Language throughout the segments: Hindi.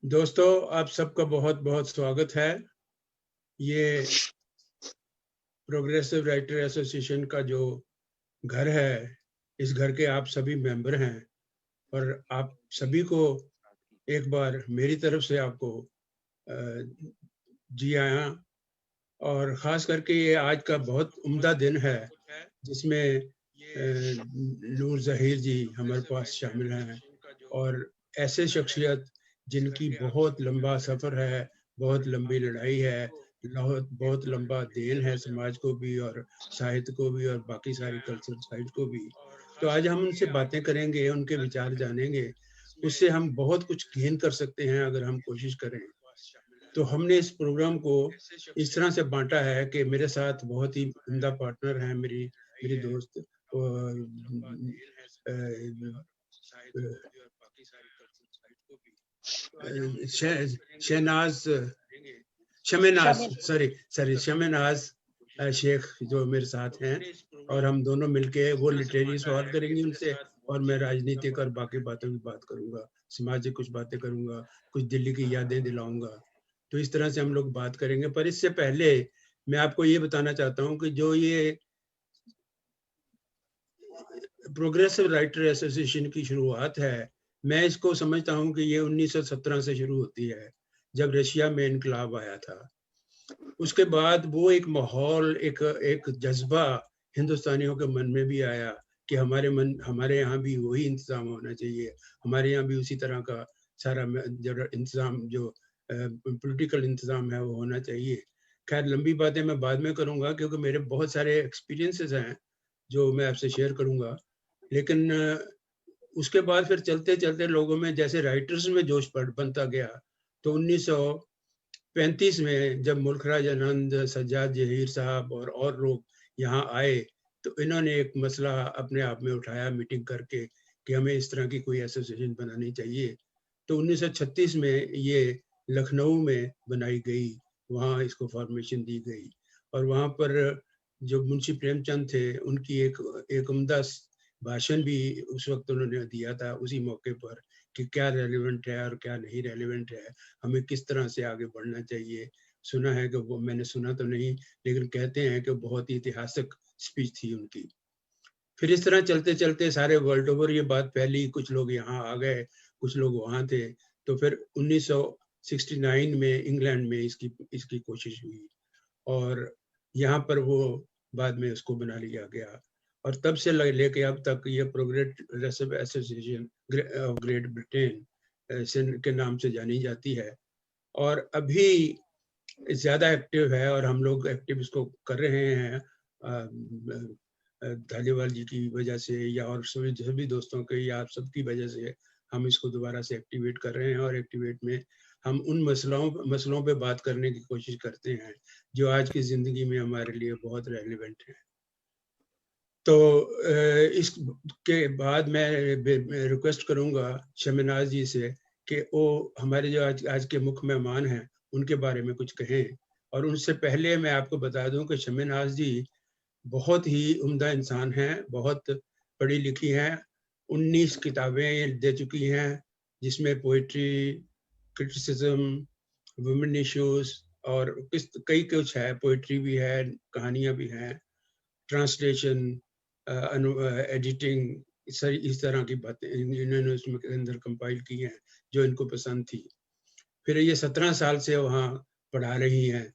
दोस्तों, आप सबका बहुत बहुत स्वागत है। ये प्रोग्रेसिव राइटर एसोसिएशन का जो घर है, इस घर के आप सभी मेंबर हैं और आप सभी को एक बार मेरी तरफ से आपको जी आया। और ख़ास करके ये आज का बहुत उम्दा दिन है जिसमें नूर ज़हीर जी हमारे पास शामिल हैं और ऐसे शख्सियत जिनकी बहुत लंबा सफ़र है, बहुत लंबी लड़ाई है, बहुत लंबा देन है समाज को भी और साहित्य को भी और बाकी सारी कल्चरल साइड को भी। तो आज हम उनसे बातें करेंगे, उनके विचार जानेंगे, उससे हम बहुत कुछ गेन कर सकते हैं अगर हम कोशिश करें। तो हमने इस प्रोग्राम को इस तरह से बांटा है कि मेरे साथ बहुत ही उम्दा पार्टनर हैं, मेरी दोस्त शमनाज शेख जो मेरे साथ हैं और हम दोनों मिलके वो लिटरेरी सवाल करेंगे उनसे और मैं राजनीतिक और बाकी बातों की बात करूंगा, सामाजिक कुछ बातें करूंगा, कुछ दिल्ली की यादें दिलाऊंगा। तो इस तरह से हम लोग बात करेंगे। पर इससे पहले मैं आपको ये बताना चाहता हूँ कि जो ये प्रोग्रेसिव राइटर एसोसिएशन की शुरुआत है, मैं इसको समझता हूँ कि ये 1917 से शुरू होती है, जब रशिया में इनकलाब आया था। उसके बाद वो एक माहौल, एक जज्बा हिंदुस्तानियों के मन में भी आया कि हमारे यहाँ भी वही इंतजाम होना चाहिए, हमारे यहाँ भी उसी तरह का सारा इंतजाम जो पॉलिटिकल इंतजाम है वो होना चाहिए। खैर, लंबी बातें मैं बाद में करूँगा क्योंकि मेरे बहुत सारे एक्सपीरियंसेस हैं जो मैं आपसे शेयर करूँगा। लेकिन उसके बाद फिर चलते चलते लोगों में जैसे राइटर्स में जोश बनता गया, तो 1935 में जब मुल्खराज आनंद, सज्जाद जहीर साहब और लोग यहाँ आए, तो इन्होंने एक मसला अपने आप में उठाया मीटिंग करके कि हमें इस तरह की कोई एसोसिएशन बनानी चाहिए। तो 1936 में ये लखनऊ में बनाई गई, वहाँ इसको फॉर्मेशन दी गई और वहाँ पर जो मुंशी प्रेमचंद थे उनकी एक उम्दा भाषण भी उस वक्त उन्होंने दिया था उसी मौके पर कि क्या रेलेवेंट है और क्या नहीं रेलेवेंट है, हमें किस तरह से आगे बढ़ना चाहिए। सुना है कि वो, मैंने सुना तो नहीं लेकिन कहते हैं कि बहुत ही ऐतिहासिक स्पीच थी उनकी। फिर इस तरह चलते चलते सारे वर्ल्ड ओवर ये बात फैली, कुछ लोग यहाँ आ गए, कुछ लोग वहाँ थे। तो फिर 1969 में इंग्लैंड में इसकी कोशिश हुई और यहाँ पर वो बाद में उसको बना लिया गया और तब से लेके अब तक ये progressive association of great Britain के नाम से जानी जाती है और अभी ज़्यादा एक्टिव है और हम लोग एक्टिव इसको कर रहे हैं धालीवाल जी की वजह से या और सभी दोस्तों के या आप सबकी वजह से हम इसको दोबारा से एक्टिवेट कर रहे हैं और एक्टिवेट में हम उन मसलों पे बात करने की कोशिश करते हैं जो आज की ज़िंदगी में हमारे लिए बहुत रेलेवेंट है। तो इसके बाद मैं रिक्वेस्ट करूंगा शमनाज जी से कि वो हमारे जो आज के मुख्य मेहमान हैं उनके बारे में कुछ कहें। और उनसे पहले मैं आपको बता दूं कि शमनाज जी बहुत ही उम्दा इंसान हैं, बहुत पढ़ी लिखी हैं, 19 किताबें दे चुकी हैं जिसमें पोइट्री, क्रिटिसिज्म, वुमेन इश्यूज और कई कुछ है, पोइट्री भी है, कहानियां भी हैं, ट्रांसलेशन, एडिटिंग, इस तरह की बातें इन्होंने उसमें के अंदर कंपाइल की हैं जो इनको पसंद थी। फिर ये 17 साल से वहाँ पढ़ा रही हैं,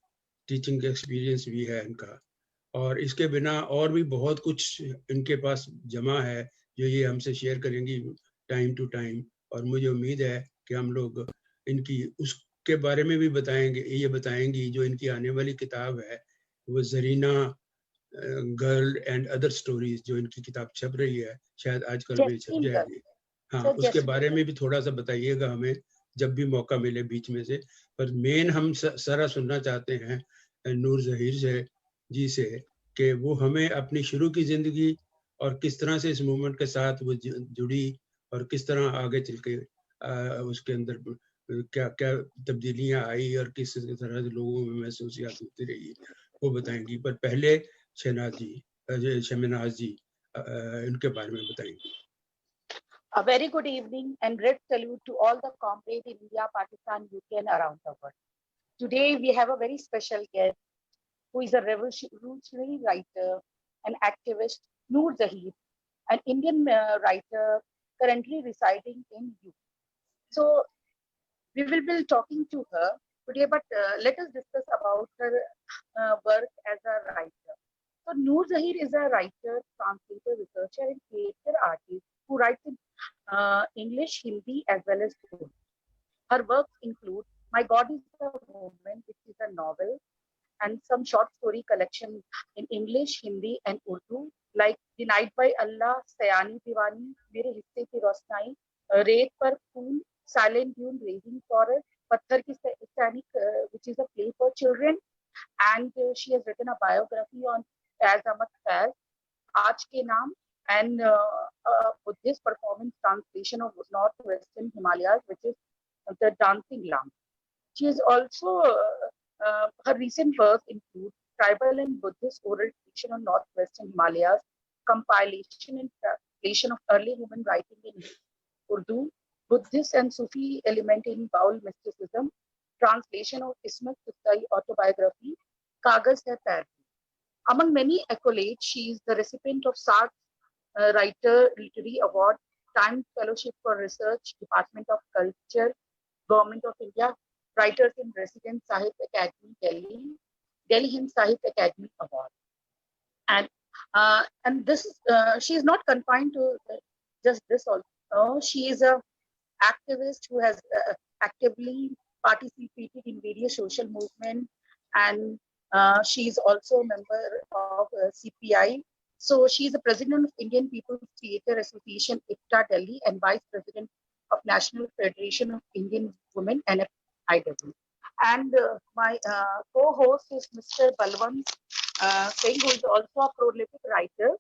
टीचिंग एक्सपीरियंस भी है इनका और इसके बिना और भी बहुत कुछ इनके पास जमा है जो ये हमसे शेयर करेंगी टाइम टू टाइम। और मुझे उम्मीद है कि हम लोग इनकी उसके बारे में भी बताएंगी जो इनकी आने वाली किताब है, वो Zarina girl and other stories, जो इनकी किताब छप रही है, शायद आजकल में छप जाएगी। हाँ, उसके बारे में भी थोड़ा सा बताइएगा हमें जब भी मौका मिले बीच में से। पर मेन हम सारा सुनना चाहते हैं नूर ज़हीर से जी से कि वो हमें अपनी शुरू की ज़िंदगी और किस तरह से इस मूवमेंट के साथ वो जुड़ी और किस तरह आगे चल के उसके अंदर क्या क्या तब्दीलियां आई और किस तरह से लोगों में महसूसियात होती रही वो बताएंगी। पर पहले शमनाज जी इनके बारे में बताएंगे। A very good evening and great salute to all the comrades in India, Pakistan, UK and around the world. Today we have a very special guest who is a revolutionary writer and activist, Noor Zahir, an Indian writer currently residing in UK. So we will be talking to her today, but let us discuss about her work as a writer. So Noor Zahir is a writer, translator, researcher and creator artist who writes in English, Hindi as well as Urdu. Her works include My God is a Woman, which is a novel, and some short story collection in English, Hindi, and Urdu, like Denied by Allah, Sayani Diwani, Mere Hisse Ki Rosnai, Reet Par Phool, Silent Dune, Raging Forest, Patthar Ki Sainik, which is a play for children, and she has written a biography on Faiz Ahmad Faiz, Aaj Ke Naam, and a Buddhist performance translation of Northwestern Himalayas, which is The Dancing Lamp. She is also, her recent works include Tribal and Buddhist Oral Tradition on Northwestern Himalayas, compilation and translation of early human writing in Urdu, Buddhist and Sufi element in Baul mysticism, translation of Ismat Tuttai autobiography, Kagaz Hai Pair. Among many accolades, she is the recipient of SART Writer Literary Award, Times Fellowship for Research, Department of Culture, Government of India, Writers in Residence Sahitya Academy, Delhi, Delhi Hind Sahitya Academy Award. And this she is not confined to just this also. She is a activist who has actively participated in various social movements, and she is also a member of CPI. So she is the president of Indian People's Theatre Association, IPTA Delhi, and vice president of National Federation of Indian Women, NFIW. And my co-host is Mr. Balwant Singh, who is also a prolific writer.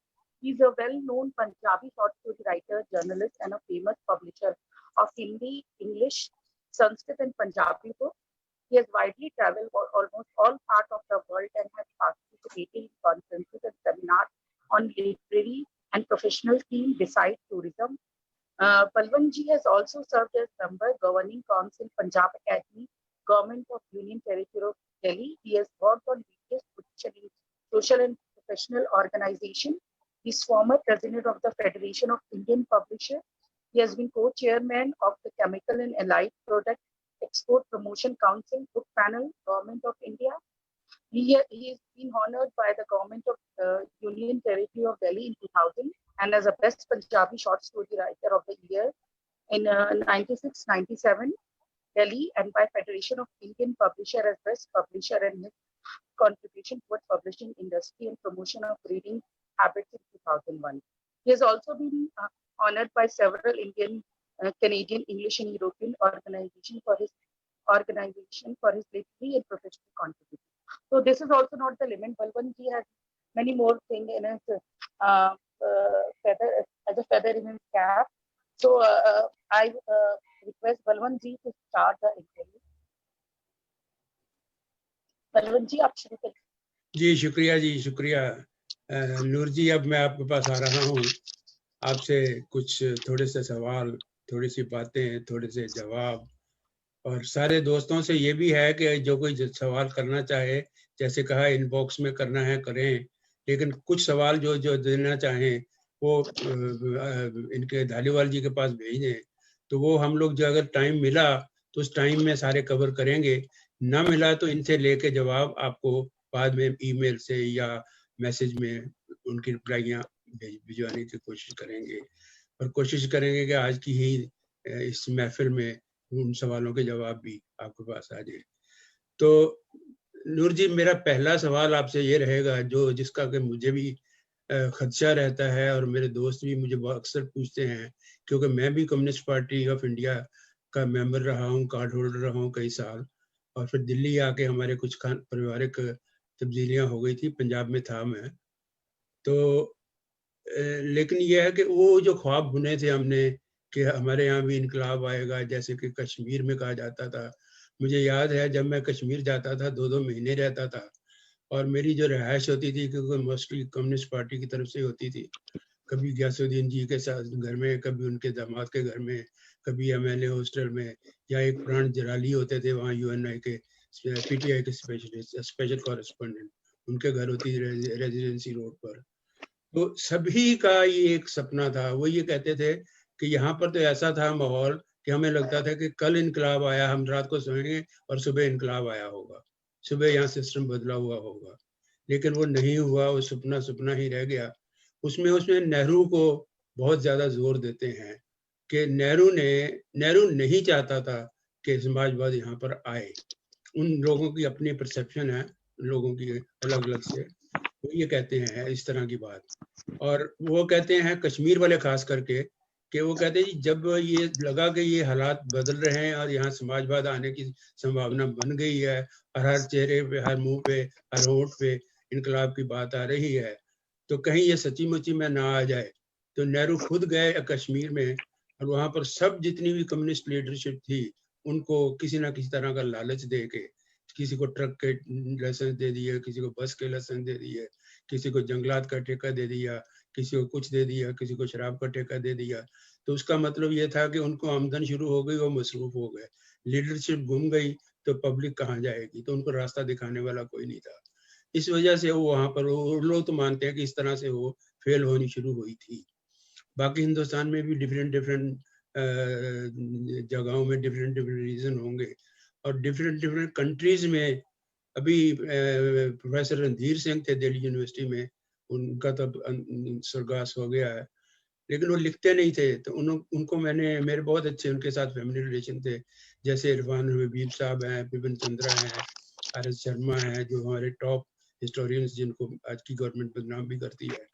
He's a well-known Punjabi short story writer, journalist, and a famous publisher of Hindi, English, Sanskrit, and Punjabi books. He has widely traveled almost all parts of the world and has participated in conferences and seminars on literary and professional themes besides tourism. Balwant has also served as member governing council Punjab Academy, Government of Union Territory of Delhi. He has worked on various positions in social and professional organizations. He is former president of the Federation of Indian Publishers. He has been co-chairman of the Chemical and Allied Product Export Promotion Council Book Panel, Government of India. He has been honored by the Government of Union Territory of Delhi in 2000 and as a Best Punjabi Short Story Writer of the Year in 96-97 Delhi, and by Federation of Indian Publisher as Best Publisher, and his contribution towards publishing industry and promotion of reading habits in 2001. He has also been honored by several Indian, Canadian, English, and European organizations for his literary and professional contribution. So this is also not the limit. Balwant has many more things in his feather, as a feather in his cap. So I request Balwant to start the interview. Balwant आप शुरू करें. जी शुक्रिया नूर जी, अब मैं आपके पास आ रहा हूँ आपसे कुछ थोड़े से सवाल, थोड़ी सी बातें, थोड़े से जवाब, और सारे दोस्तों से ये भी है कि जो कोई सवाल करना चाहे, जैसे कहा इनबॉक्स में करना है करें, लेकिन कुछ सवाल जो देना चाहें वो इनके धालीवाल जी के पास भेज दें, तो वो हम लोग जो अगर टाइम मिला तो उस टाइम में सारे कवर करेंगे, ना मिला तो इनसे लेके जवाब आपको बाद में ईमेल से या मैसेज में उनकी रिप्लाइयाँ भिजवाने की कोशिश करेंगे, और कोशिश करेंगे कि आज की ही इस महफिल में उन सवालों के जवाब भी आपके पास आ जाए। तो नूर जी, मेरा पहला सवाल आपसे ये रहेगा, जो जिसका कि मुझे भी खदशा रहता है और मेरे दोस्त भी मुझे अक्सर पूछते हैं, क्योंकि मैं भी कम्युनिस्ट पार्टी ऑफ इंडिया का मेंबर रहा हूँ, कार्ड होल्डर रहा हूँ कई साल, और फिर दिल्ली आके हमारे कुछ पारिवारिक तब्दीलियां हो गई थी, पंजाब में था मैं। तो लेकिन यह है कि वो जो ख्वाब बुने थे हमने कि हमारे यहाँ भी इनकलाब आएगा, जैसे कि कश्मीर में कहा जाता था। मुझे याद है जब मैं कश्मीर जाता था 2-2 महीने रहता था, और मेरी जो रहायश होती थी, क्योंकि मोस्टली कम्युनिस्ट पार्टी की तरफ से होती थी, कभी गयासुद्दीन जी के साथ घर में, कभी उनके दामाद के घर में, कभी एमएलए हॉस्टल में, या एक प्राण जराली होते थे वहाँ यूएनआई के पीटीआई के स्पेशल कॉरेस्पॉन्डेंट, उनके घर होती रेजिडेंसी रोड पर। तो सभी का ये एक सपना था, वो ये कहते थे कि यहाँ पर तो ऐसा था माहौल कि हमें लगता था कि कल इनकलाब आया, हम रात को सोएंगे और सुबह इनकलाब आया होगा, सुबह यहाँ सिस्टम बदला हुआ होगा। लेकिन वो नहीं हुआ, वो सपना सपना ही रह गया। उसमें नेहरू को बहुत ज्यादा जोर देते हैं कि नेहरू नहीं चाहता था कि समाजवाद यहाँ पर आए। उन लोगों की अपनी परसेप्शन है, लोगों की अलग अलग से, वो ये कहते हैं इस तरह की बात। और वो कहते हैं कश्मीर वाले खास करके कि वो कहते हैं जब ये लगा कि ये हालात बदल रहे हैं और यहाँ समाजवाद आने की संभावना बन गई है और हर चेहरे पे, हर मुंह पे, हर होठ पे इनकलाब की बात आ रही है, तो कहीं ये सच्ची मुच्ची में ना आ जाए। तो नेहरू खुद गए कश्मीर में और वहां पर सब जितनी भी कम्युनिस्ट लीडरशिप थी उनको किसी ना किसी तरह का लालच दे के, किसी को ट्रक के लाइसेंस दे दिए, किसी को बस के लाइसेंस दे दिए, किसी को जंगलात का ठेका दे दिया, किसी को कुछ दे दिया, किसी को शराब का ठेका दे दिया। तो उसका मतलब ये था कि उनको आमदन शुरू हो गई, वो मसरूफ हो गए, लीडरशिप घूम गई, तो पब्लिक कहाँ जाएगी, तो उनको रास्ता दिखाने वाला कोई नहीं था। इस वजह से वो वहां पर, लोग तो मानते हैं कि इस तरह से वो फेल होनी शुरू हुई थी। बाकी हिंदुस्तान में भी डिफरेंट डिफरेंट जगहों में डिफरेंट डिफरेंट रीजन होंगे और डिफरेंट डिफरेंट कंट्रीज में। अभी प्रोफेसर रणधीर सिंह थे दिल्ली यूनिवर्सिटी में, उनका तो स्वर्गवास हो गया है, लेकिन वो लिखते नहीं थे। तो उनको मेरे बहुत अच्छे उनके साथ फैमिली रिलेशन थे, जैसे इरफान हबीब साहब हैं, बिपिन चंद्रा हैं, आर एस शर्मा हैं, जो हमारे टॉप हिस्टोरियंस जिनको आज की गवर्नमेंट बदनाम भी करती है।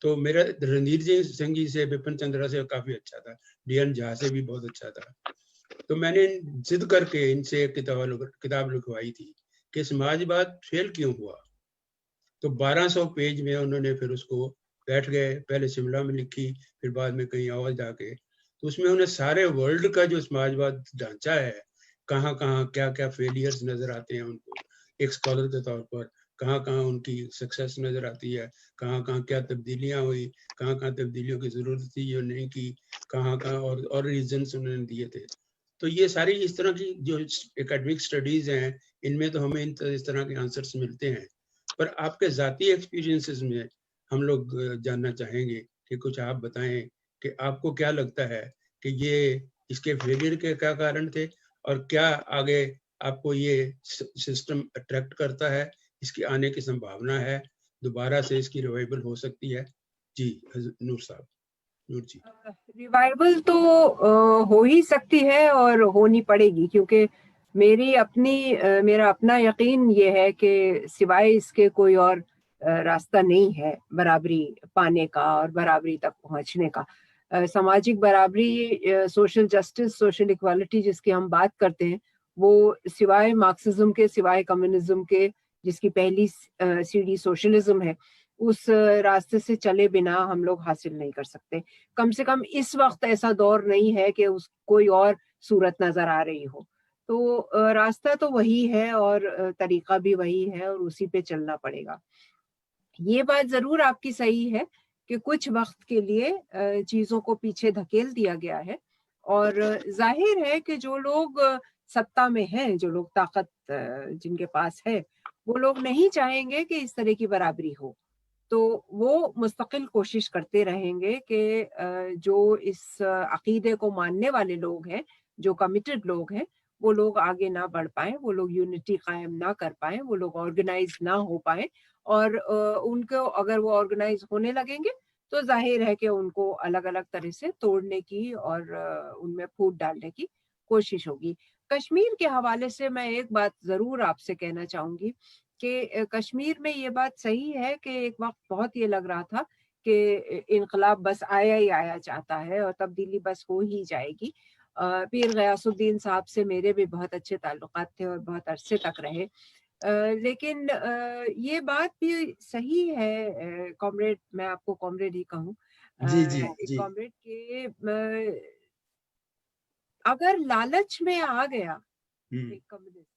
तो मेरा रणधीर जी सिंह जी से, बिपिन चंद्रा से काफी अच्छा था, डीएन झा से भी बहुत अच्छा था। तो मैंने जिद करके इनसे किताब लिखवाई थी कि समाजवाद फेल क्यों हुआ। तो 1200 पेज में उन्होंने फिर उसको बैठ गए, पहले शिमला में लिखी, फिर बाद में कहीं और जाके, तो उसमें उन्हें सारे वर्ल्ड का जो समाजवाद ढांचा है, कहाँ कहाँ क्या क्या फेलियर्स नजर आते हैं उनको एक स्कॉलर के तौर पर, कहाँ कहाँ उनकी सक्सेस नजर आती है, कहाँ कहाँ क्या तब्दीलियां हुई, कहाँ कहाँ तब्दीलियों की जरूरत थी जो नहीं की, कहाँ कहाँ और रीजंस उन्होंने दिए थे। तो ये सारी इस तरह की जो एकेडमिक स्टडीज हैं, इनमें तो हमें इस तरह के आंसर्स मिलते हैं। पर आपके जाती एक्सपीरियंसेस में हम लोग जानना चाहेंगे कि कुछ आप बताएं कि आपको क्या लगता है कि ये इसके फेलियर के क्या कारण थे और क्या आगे आपको ये सिस्टम अट्रैक्ट करता है, इसकी आने की संभावना है, दोबारा से इसकी रिवाइवल हो सकती है। जी नूर साहब, नूर जी। रिवाइवल तो हो ही सकती है और होनी पड़ेगी, क्योंकि मेरा अपना यकीन ये है कि सिवाय इसके कोई और रास्ता नहीं है बराबरी पाने का और बराबरी तक पहुंचने का। सामाजिक बराबरी, सोशल जस्टिस, सोशल इक्वालिटी जिसकी हम बात करते हैं, वो सिवाय मार्क्सिज्म के, सिवाय कम्युनिज्म के, जिसकी पहली सीढ़ी सोशलिज्म है, उस रास्ते से चले बिना हम लोग हासिल नहीं कर सकते। कम से कम इस वक्त ऐसा दौर नहीं है कि उस कोई और सूरत नजर आ रही हो। तो रास्ता तो वही है और तरीका भी वही है और उसी पे चलना पड़ेगा। ये बात जरूर आपकी सही है कि कुछ वक्त के लिए चीजों को पीछे धकेल दिया गया है और जाहिर है कि जो लोग सत्ता में हैं, जो लोग ताकत जिनके पास है, वो लोग नहीं चाहेंगे कि इस तरह की बराबरी हो। तो वो मुस्तकिल कोशिश करते रहेंगे कि जो इस अकीदे को मानने वाले लोग हैं, जो कमिटेड लोग हैं, वो लोग आगे ना बढ़ पाए, वो लोग यूनिटी कायम ना कर पाए, वो लोग ऑर्गेनाइज ना हो पाए। और उनको अगर वो ऑर्गेनाइज होने लगेंगे तो जाहिर है कि उनको अलग अलग तरह से तोड़ने की और उनमें फूट डालने की कोशिश होगी। कश्मीर के हवाले से मैं एक बात जरूर आपसे कहना चाहूंगी कि कश्मीर में ये बात सही है कि एक वक्त बहुत ये लग रहा था कि इनकलाब बस आया ही आया चाहता है और तब्दीली बस हो ही जाएगी। पीर गयासुद्दीन साहब से मेरे भी बहुत अच्छे ताल्लुकात थे और बहुत अरसे तक रहे। लेकिन ये बात भी सही है कॉमरेड, मैं आपको कॉमरेड ही कहूँ, जी जी एक जी। कॉमरेड के अगर लालच में आ गया एक कम्युनिस्ट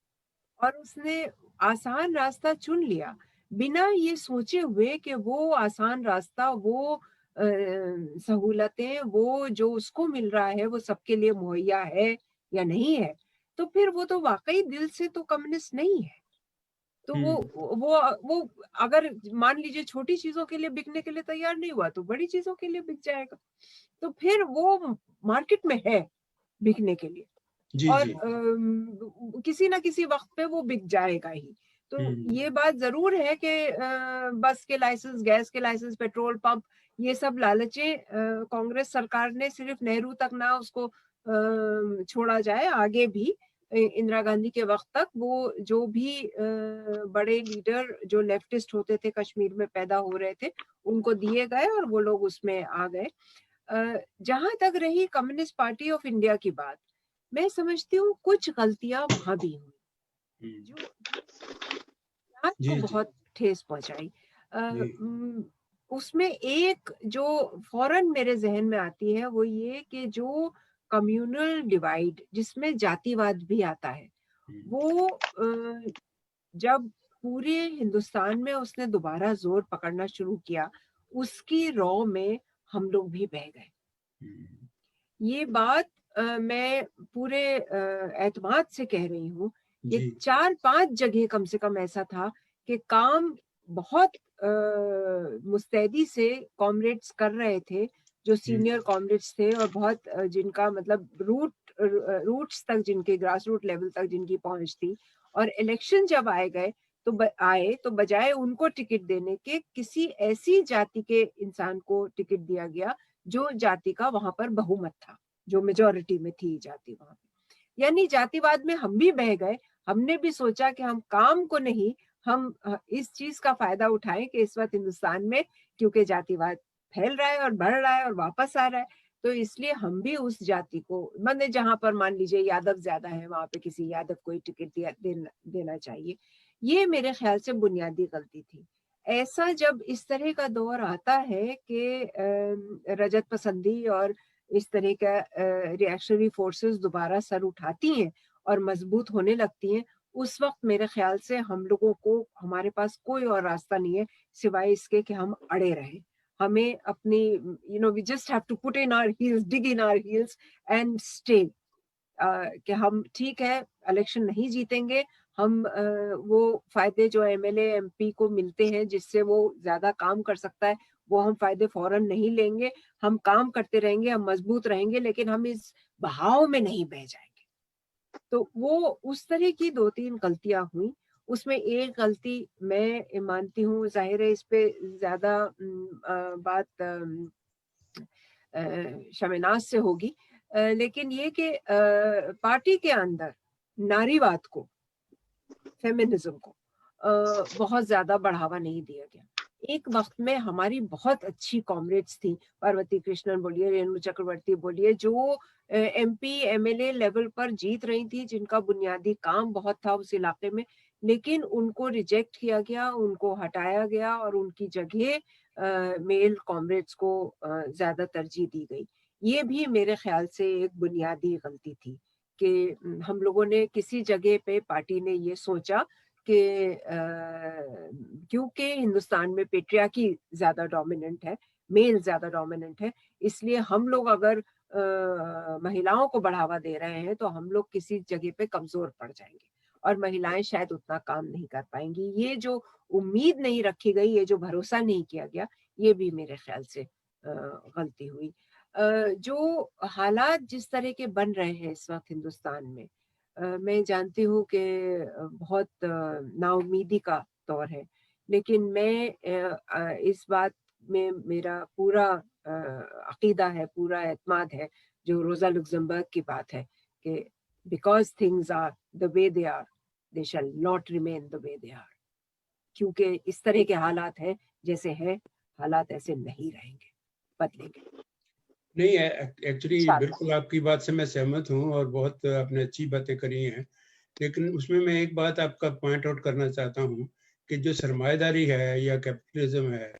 और उसने आसान रास्ता चुन लिया बिना ये सोचे हुए कि वो आसान रास्ता, वो सहूलतें वो जो उसको मिल रहा है वो सबके लिए मुहैया है या नहीं है, तो फिर वो तो वाकई दिल से तो कम्युनिस्ट नहीं है। तो वो अगर मान लीजिए छोटी चीजों के लिए बिकने के लिए तैयार नहीं हुआ तो बड़ी चीजों के लिए बिक जाएगा, तो फिर वो मार्केट में है बिकने के लिए, जी और जी। किसी ना किसी वक्त पे वो बिक जाएगा ही। तो ये बात जरूर है कि बस के लाइसेंस, गैस के लाइसेंस, पेट्रोल पंप, ये सब लालचें कांग्रेस सरकार ने सिर्फ नेहरू तक ना उसको छोड़ा जाए, आगे भी इंदिरा गांधी के वक्त तक वो जो भी बड़े लीडर जो लेफ्टिस्ट होते थे कश्मीर में पैदा हो रहे थे उनको दिए गए और वो लोग उसमें आ गए। जहां तक रही कम्युनिस्ट पार्टी ऑफ इंडिया की बात, मैं समझती हूँ कुछ गलतियां वहां भी हुई जो समाज जी को जी बहुत ठेस पहुंचाई। जी उसमें एक जो फौरन मेरे जहन में आती है वो ये कि जो कम्युनल डिवाइड जिसमें जातिवाद भी आता है, वो जब पूरे हिंदुस्तान में उसने दोबारा जोर पकड़ना शुरू किया, उसकी रौ में हम लोग भी बह गए। ये बात मैं पूरे एतमाद से कह रही हूँ कि जी 4-5 जगह कम से कम ऐसा था कि काम बहुत मुस्तैदी से कॉमरेड्स कर रहे थे, जो सीनियर कॉमरेड्स थे और बहुत जिनका मतलब रूट्स तक, जिनके ग्रास रूट लेवल तक जिनकी पहुंच थी, और इलेक्शन जब आए तो बजाय उनको टिकट देने के किसी ऐसी जाति के इंसान को टिकट दिया गया जो जाति का वहां पर बहुमत था, जो मेजोरिटी में थी जाति वहां पे। यानी जातिवाद में हम भी बह गए। हमने भी सोचा कि हम काम को नहीं, हम इस चीज का फायदा उठाएं कि इस वक्त हिंदुस्तान में क्योंकि जातिवाद फैल रहा है और बढ़ रहा है और वापस आ रहा है, तो इसलिए हम भी उस जाति को, माने जहां पर मान लीजिए यादव ज्यादा है वहां पे किसी यादव को टिकट देना चाहिए। ये मेरे ख्याल से बुनियादी गलती थी। ऐसा जब इस तरह का दौर आता है कि रजत पसंदी और इस तरह का रिएक्शनरी फोर्सेस दोबारा सर उठाती हैं और मजबूत होने लगती हैं, उस वक्त मेरे ख्याल से हम लोगों को, हमारे पास कोई और रास्ता नहीं है सिवाय इसके कि हम अड़े रहें। हमें अपनी we just have to put in our heels, dig in our heels and stay, कि हम ठीक है इलेक्शन नहीं जीतेंगे, हम वो फायदे जो एमएलए एमपी को मिलते हैं जिससे वो ज्यादा काम कर सकता है, वो हम फायदे फौरन नहीं लेंगे, हम काम करते रहेंगे, हम मजबूत रहेंगे, लेकिन हम इस बहाव में नहीं बह जाएंगे। तो वो उस तरह की 2-3 गलतियां हुई। उसमें एक गलती मैं मानती हूँ, जाहिर है इस पे ज्यादा बात शमीनाज से होगी, लेकिन ये कि पार्टी के अंदर नारीवाद को, फेमिनिज्म को बहुत ज्यादा बढ़ावा नहीं दिया गया। एक वक्त में हमारी बहुत अच्छी कॉमरेड्स थी, पार्वती कृष्णन बोलिए, रेणु चक्रवर्ती बोलिए, जो एमपी एमएलए लेवल पर जीत रही थी, जिनका बुनियादी काम बहुत था उस इलाके में, लेकिन उनको रिजेक्ट किया गया, उनको हटाया गया और उनकी जगह मेल कॉमरेड्स को ज्यादा तरजीह दी गई। ये भी मेरे ख्याल से एक बुनियादी गलती थी कि हम लोगों ने किसी जगह पे, पार्टी ने ये सोचा कि क्योंकि हिंदुस्तान में पेट्रियार्की ज्यादा डोमिनेंट है, मेल ज्यादा डोमिनेंट है, इसलिए हम लोग अगर महिलाओं को बढ़ावा दे रहे हैं तो हम लोग किसी जगह पे कमजोर पड़ जाएंगे और महिलाएं शायद उतना काम नहीं कर पाएंगी। ये जो उम्मीद नहीं रखी गई, ये जो भरोसा नहीं किया गया, ये भी मेरे ख्याल से गलती हुई। जो हालात जिस तरह के बन रहे हैं इस वक्त हिंदुस्तान में, मैं जानती हूँ कि बहुत नाउम्मीदी का दौर है, लेकिन मैं इस बात में मेरा पूरा अकीदा है, पूरा एतमाद है, जो रोजा लुक्समबर्ग की बात है कि because things are the way they are, they shall not remain the way they are. क्योंकि इस तरह के हालात हैं जैसे हैं, हालात ऐसे नहीं रहेंगे, बदलेंगे। नहीं, एक्चुअली इंशाल्लाह। बिल्कुल आपकी बात से मैं सहमत हूँ और बहुत आपने अच्छी बातें करी हैं, लेकिन उसमें मैं एक बात आपका पॉइंट आउट करना चाहता हूँ कि जो सरमाएदारी है या कैपिटलिज्म है,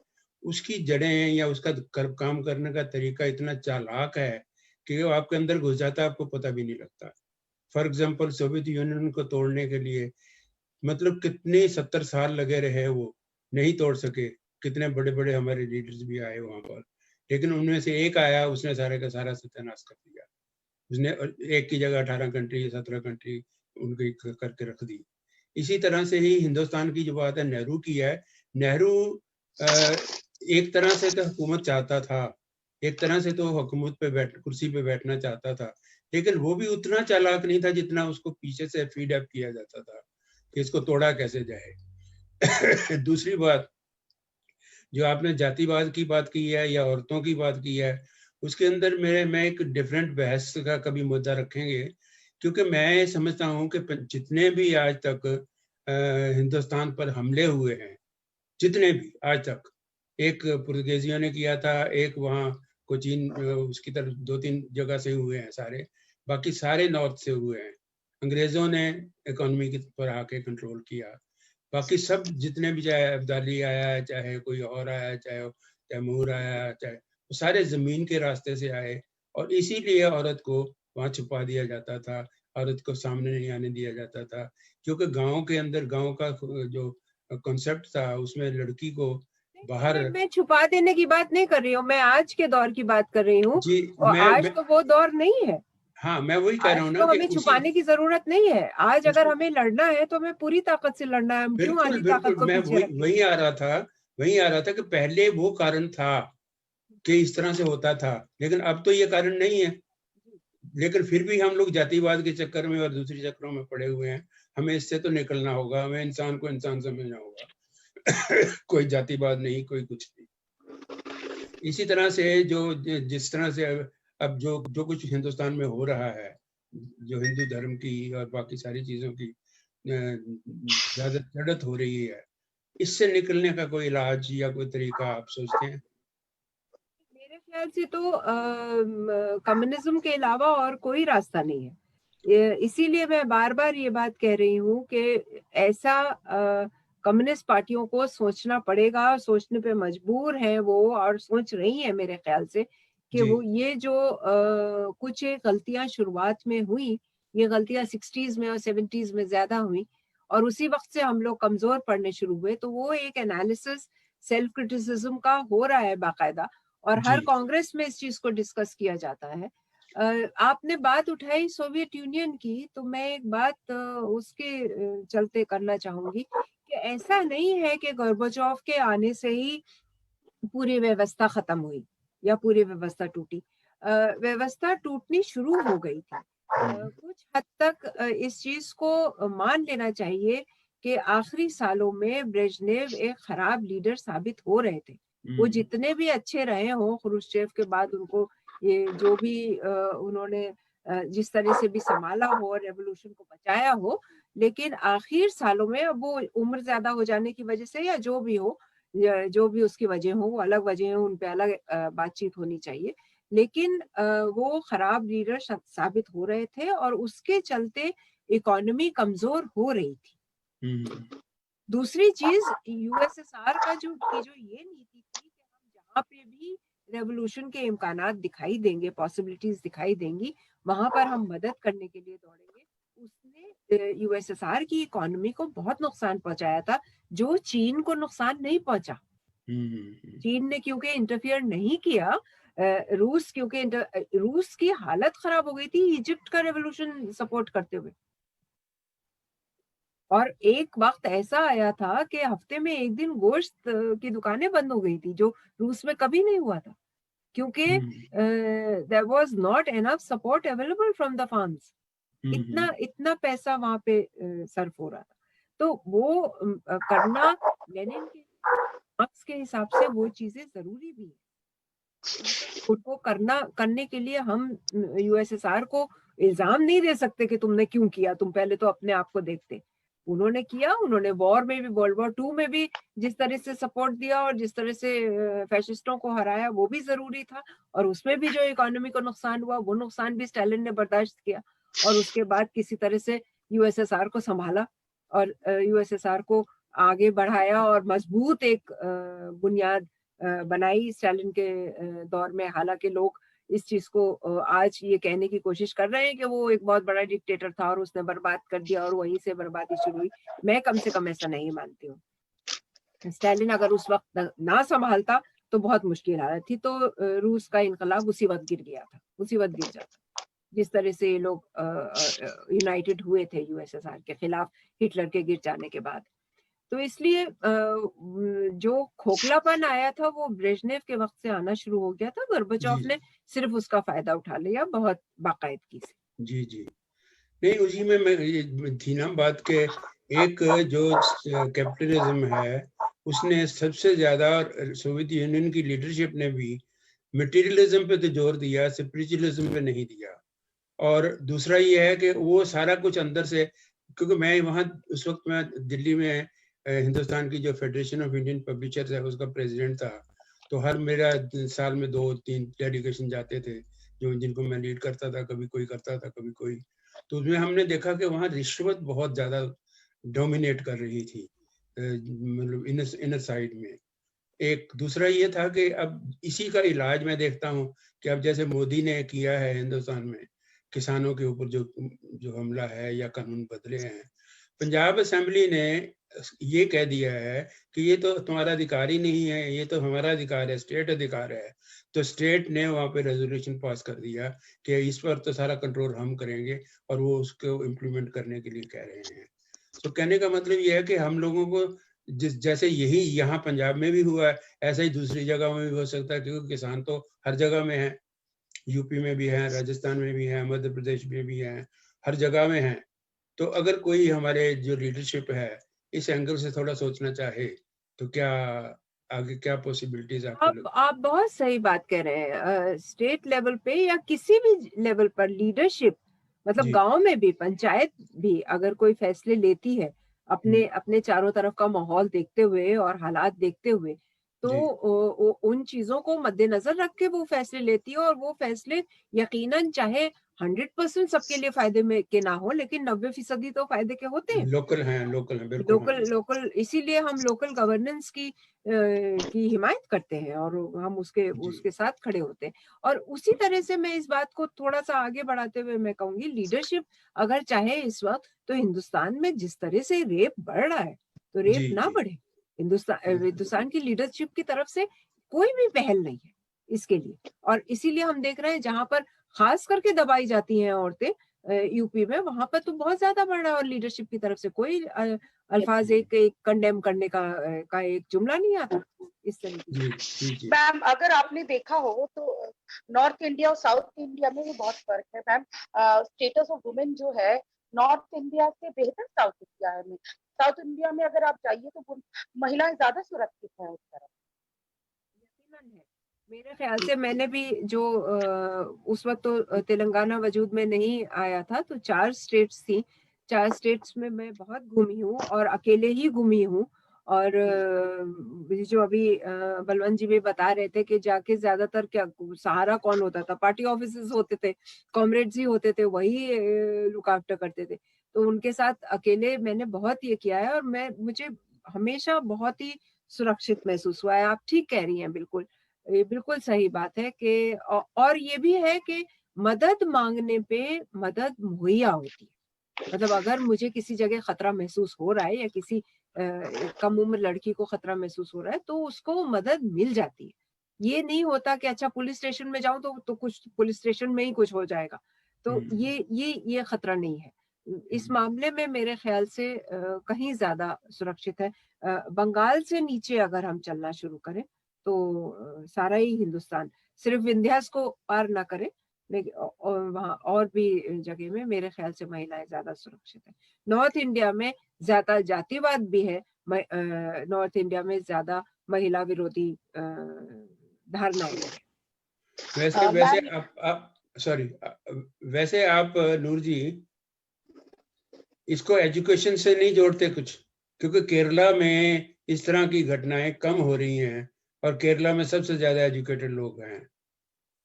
उसकी जड़ें या उसका काम करने का तरीका इतना चालाक है कि वो आपके अंदर घुस जाता है, आपको पता भी नहीं लगता। फॉर एग्जाम्पल, सोवियत यूनियन को तोड़ने के लिए मतलब कितने 70 साल लगे रहे, वो नहीं तोड़ सके। कितने बड़े बड़े हमारे लीडर्स भी आए वहां पर, लेकिन उनमें से एक आया, उसने सारे का सारा सत्यानाश कर दिया। उसने एक की जगह 18 कंट्री 17 कंट्री उनकी करके रख दी। इसी तरह से ही हिंदुस्तान की जो बात है नेहरू की है, नेहरू एक तरह से तो हुकूमत चाहता था, एक तरह से तो हुकूमत पे कुर्सी पे बैठना चाहता था, लेकिन वो भी उतना चालाक नहीं था जितना उसको पीछे से फीड अप किया जाता था कि इसको तोड़ा कैसे जाए। दूसरी बात, जो आपने जातिवाद की बात की है या औरतों की बात की है, उसके अंदर मैं एक डिफरेंट बहस का कभी मुद्दा रखेंगे, क्योंकि मैं समझता हूँ कि जितने भी आज तक हिंदुस्तान पर हमले हुए हैं, जितने भी आज तक, एक पुर्तगालियों ने किया था, एक वहाँ कोचीन उसकी तरफ 2-3 जगह से हुए हैं सारे, बाकी सारे नॉर्थ से हुए हैं। अंग्रेजों ने इकोनॉमी के पर आके कंट्रोल किया, बाकी सब जितने भी, चाहे अब्दाली आया है, चाहे कोई और आया, चाहे तैमूर आया, चाहे सारे जमीन के रास्ते से आए, और इसीलिए औरत को वहाँ छुपा दिया जाता था, औरत को सामने नहीं आने दिया जाता था, क्योंकि गांव के अंदर गांव का जो कॉन्सेप्ट था उसमें लड़की को बाहर। मैं छुपा देने की बात नहीं कर रही हूँ, मैं आज के दौर की बात कर रही हूँ। और आज तो वो दौर नहीं है। हाँ, मैं वही कह रहा हूँ ना तो हमें छुपाने की जरूरत नहीं है। आज अगर हमें लड़ना है तो हमें पूरी ताकत से लड़ना है। हम क्यों आधी ताकत को पीछे रखें? वही आ रहा था कि पहले वो कारण था कि इस तरह से होता था, लेकिन अब तो ये कारण नहीं है। लेकिन फिर भी हम लोग जातिवाद के चक्कर में और दूसरी चक्करों में पड़े हुए हैं। हमें इससे तो निकलना होगा, हमें इंसान को इंसान समझना होगा। कोई जातिवाद नहीं, कोई कुछ नहीं। इसी तरह से जिस तरह से अब जो कुछ हिंदुस्तान में हो रहा है, जो हिंदू धर्म की और बाकी सारी चीजों की ज्यादा जड़त हो रही है, इससे निकलने का कोई इलाज या कोई तरीका आप सोचते हैं? मेरे ख्याल से तो कम्युनिज्म के अलावा और कोई रास्ता नहीं है। इसीलिए मैं बार बार ये बात कह रही हूँ कि ऐसा कम्युनिस्ट पार्टियों को सोचना पड़ेगा, सोचने पे मजबूर है वो, और सोच रही है मेरे ख्याल से कि वो ये जो कुछ गलतियां शुरुआत में हुई, ये गलतियां 60s में और 70s में ज्यादा हुई, और उसी वक्त से हम लोग कमजोर पड़ने शुरू हुए। तो वो एक एनालिसिस सेल्फ क्रिटिसिज्म का हो रहा है बाकायदा, और हर कांग्रेस में इस चीज को डिस्कस किया जाता है। आपने बात उठाई सोवियत यूनियन की, तो मैं एक बात उसके चलते करना चाहूंगी कि ऐसा नहीं है कि गोर्बाचोव के आने से ही पूरी व्यवस्था खत्म हुई या पूरी व्यवस्था टूटी। व्यवस्था टूटनी शुरू हो गई थी। कुछ हद तक इस चीज को मान लेना चाहिए कि आखिरी सालों में ब्रेजनेव एक खराब लीडर साबित हो रहे थे। वो जितने भी अच्छे रहे हो, ख्रुश्चेव के बाद उनको ये जो भी उन्होंने जिस तरह से भी संभाला हो, रेवोल्यूशन को बचाया हो, लेकिन आखिर सालों में अब वो उम्र ज्यादा हो जाने की वजह से या जो भी हो, जो भी उसकी वजह हो, वो अलग वजह हो, उन पे अलग बातचीत होनी चाहिए, लेकिन वो खराब लीडर साबित हो रहे थे और उसके चलते इकोनॉमी कमजोर हो रही थी। दूसरी चीज, यूएसएसआर का जो ये नीति थी कि हम जहाँ पे भी रेवोल्यूशन के इम्कानात दिखाई देंगे, पॉसिबिलिटीज दिखाई देंगी, वहां पर हम मदद करने के लिए दौड़ेंगे, उसने यूएसएसआर की इकोनॉमी को बहुत नुकसान पहुंचाया था, जो चीन को नुकसान नहीं पहुंचा। चीन ने क्योंकि इंटरफियर नहीं किया, रूस क्योंकि रूस की हालत खराब हो गई थी इजिप्ट का रेवोल्यूशन सपोर्ट करते हुए, और एक वक्त ऐसा आया था कि हफ्ते में एक दिन गोश्त की दुकानें बंद हो गई थी, जो रूस में कभी नहीं हुआ था, क्योंकि there was not enough support available from the farms. इतना पैसा वहां पे सर्फ हो रहा था। तो वो करना लेनिन के मार्क्स के हिसाब से वो चीजें जरूरी भी है। उनको करने के लिए हम यूएसएसआर को इल्जाम नहीं दे सकते कि तुमने क्यों किया, तुम पहले तो अपने आप को देखते। उन्होंने किया, उन्होंने वॉर में भी, वर्ल्ड वॉर 2 में भी जिस तरह से सपोर्ट दिया और जिस तरह से फैशिस्टों को हराया, वो भी जरूरी था, और उसमें भी जो इकोनॉमी को नुकसान हुआ, वो नुकसान भी स्टालिन ने बर्दाश्त किया, और उसके बाद किसी तरह से यूएसएसआर को संभाला और यूएसएसआर को आगे बढ़ाया और मजबूत एक बुनियाद बनाई स्टालिन के दौर में। हालांकि लोग इस चीज को आज ये कहने की कोशिश कर रहे हैं कि वो एक बहुत बड़ा डिक्टेटर था और उसने बर्बाद कर दिया और वहीं से बर्बादी शुरू हुई। मैं कम से कम ऐसा नहीं मानती हूँ। स्टालिन अगर उस वक्त ना संभालता तो बहुत मुश्किल हालत थी। तो रूस का इनकलाब उसी वक्त गिर गया था, उसी वक्त गिर जाता, जिस तरह से ये लोग यूनाइटेड हुए थे यूएसएसआर के खिलाफ हिटलर के गिर जाने के बाद। तो इसलिए जो खोखलापन आया था वो ब्रेजनेव के वक्त से आना शुरू हो गया था। गोर्बाचोव जी ने सिर्फ उसका फायदा उठा लिया बहुत बाकायदगी से। जी जी। नहीं, उसी में मैं ये थी ना बात के, एक जो कैपिटलिज्म है उसने सबसे ज्यादा, सोवियत यूनियन की लीडरशिप ने भी मटेरियलिज्म पे तो जोर दिया, स्पिरिचुअलिज्म पे नहीं दिया। और दूसरा ये है कि वो सारा कुछ अंदर से, क्योंकि मैं वहाँ उस वक्त मैं दिल्ली में हिंदुस्तान की जो फेडरेशन ऑफ इंडियन पब्लिशर्स है उसका प्रेसिडेंट था, तो हर मेरा साल में 2-3 डेलीगेशन जाते थे जो जिनको मैं लीड करता था, कभी कोई करता था कभी कोई। तो उसमें हमने देखा कि वहाँ रिश्वत बहुत ज्यादा डोमिनेट कर रही थी, मतलब इनर साइड में। एक दूसरा ये था कि अब इसी का इलाज मैं देखता हूँ कि अब जैसे मोदी ने किया है हिंदुस्तान में किसानों के ऊपर जो हमला है या कानून बदले हैं, पंजाब असेंबली ने ये कह दिया है कि ये तो तुम्हारा अधिकार ही नहीं है, ये तो हमारा अधिकार है, स्टेट अधिकार है। तो स्टेट ने वहाँ पे रेजोल्यूशन पास कर दिया कि इस पर तो सारा कंट्रोल हम करेंगे, और वो उसको इम्प्लीमेंट करने के लिए कह रहे हैं। तो कहने का मतलब ये है कि हम लोगों को जैसे यही यहाँ पंजाब में भी हुआ है, ऐसा ही दूसरी जगह में भी हो सकता है, क्योंकि किसान तो हर जगह में है, यूपी में भी है, राजस्थान में भी है, मध्य प्रदेश में भी है, हर जगह में है। तो अगर कोई हमारे जो लीडरशिप है इस एंगल से थोड़ा सोचना चाहे तो क्या आगे क्या पॉसिबिलिटीज आपको आप बहुत सही बात कह रहे हैं। स्टेट लेवल पे या किसी भी लेवल पर लीडरशिप, मतलब गांव में भी, पंचायत भी अगर कोई फैसले लेती है अपने चारों तरफ का माहौल देखते हुए और हालात देखते हुए, तो उन चीजों को मद्देनजर रख के वो फैसले लेती है। और वो फैसले यकीनन चाहे 100% सबके लिए फायदे में के ना हो, लेकिन 90% तो फायदे के होते हैं। लोकल हैं बिल्कुल। लोकल इसीलिए हम लोकल गवर्नेंस की हिमायत करते हैं और हम उसके साथ खड़े होते हैं। और उसी तरह से मैं इस बात को थोड़ा सा आगे बढ़ाते हुए मैं कहूंगी, लीडरशिप अगर चाहे इस वक्त, तो हिंदुस्तान में जिस तरह से रेप बढ़ रहा है तो रेप ना बढ़े। हिंदुस्तान की लीडरशिप की तरफ से कोई भी पहल नहीं है इसके लिए। और इसीलिए हम देख रहे हैं जहां पर खास करके दबाई जाती हैं औरतें, यूपी में, वहां पर तो बहुत ज्यादा बढ़ रहा है और लीडरशिप की तरफ से कोई अल्फाज एक कंडेम करने का एक जुमला नहीं आता इस तरीके से। मैम अगर आपने देखा हो तो नॉर्थ इंडिया और साउथ इंडिया में ये बहुत फर्क है मैम। स्टेटस ऑफ वुमेन जो है नॉर्थ इंडिया से बेहतर साउथ इंडिया में। साउथ इंडिया में अगर आप जाइए तो महिलाएं ज्यादा सुरक्षित है उस तरफ। मेरे ख्याल से मैंने भी जो उस वक्त तो तेलंगाना वजूद में नहीं आया था, तो 4 स्टेट्स थी, 4 स्टेट्स में मैं बहुत घूमी हूँ और अकेले ही घूमी हूँ। और जो अभी बलवंत जी भी बता रहे थे कि जाके ज्यादातर क्या सहारा कौन होता था, पार्टी ऑफिसेस होते थे, कॉमरेड्स ही होते थे, वही लुक आफ्टर करते थे। तो उनके साथ अकेले मैंने बहुत ये किया है और मुझे हमेशा बहुत ही सुरक्षित महसूस हुआ है। आप ठीक कह रही हैं, बिल्कुल ये बिल्कुल सही बात है कि और ये भी है कि मदद मांगने पे मदद मुहैया होती है। मतलब अगर मुझे किसी जगह खतरा महसूस हो रहा है या किसी कम उम्र लड़की को खतरा महसूस हो रहा है तो उसको मदद मिल जाती है। ये नहीं होता कि अच्छा पुलिस स्टेशन में जाऊं तो कुछ पुलिस स्टेशन में ही कुछ हो जाएगा, तो ये खतरा नहीं है। इस मामले में मेरे ख्याल से कहीं ज्यादा सुरक्षित है। बंगाल से नीचे अगर हम चलना शुरू करें तो सारा ही हिंदुस्तान, सिर्फ विंध्यास को पार ना करें, लेकिन और वहाँ और भी जगह में मेरे ख्याल से महिलाएं ज्यादा सुरक्षित है। नॉर्थ इंडिया में ज्यादा जातिवाद भी है, नॉर्थ इंडिया में ज्यादा महिला विरोधी धारणाएं हैं। वैसे आप नूर जी इसको एजुकेशन से नहीं जोड़ते कुछ, क्योंकि केरला में इस तरह की घटनाएं कम हो रही हैं और केरला में सबसे ज्यादा एजुकेटेड लोग हैं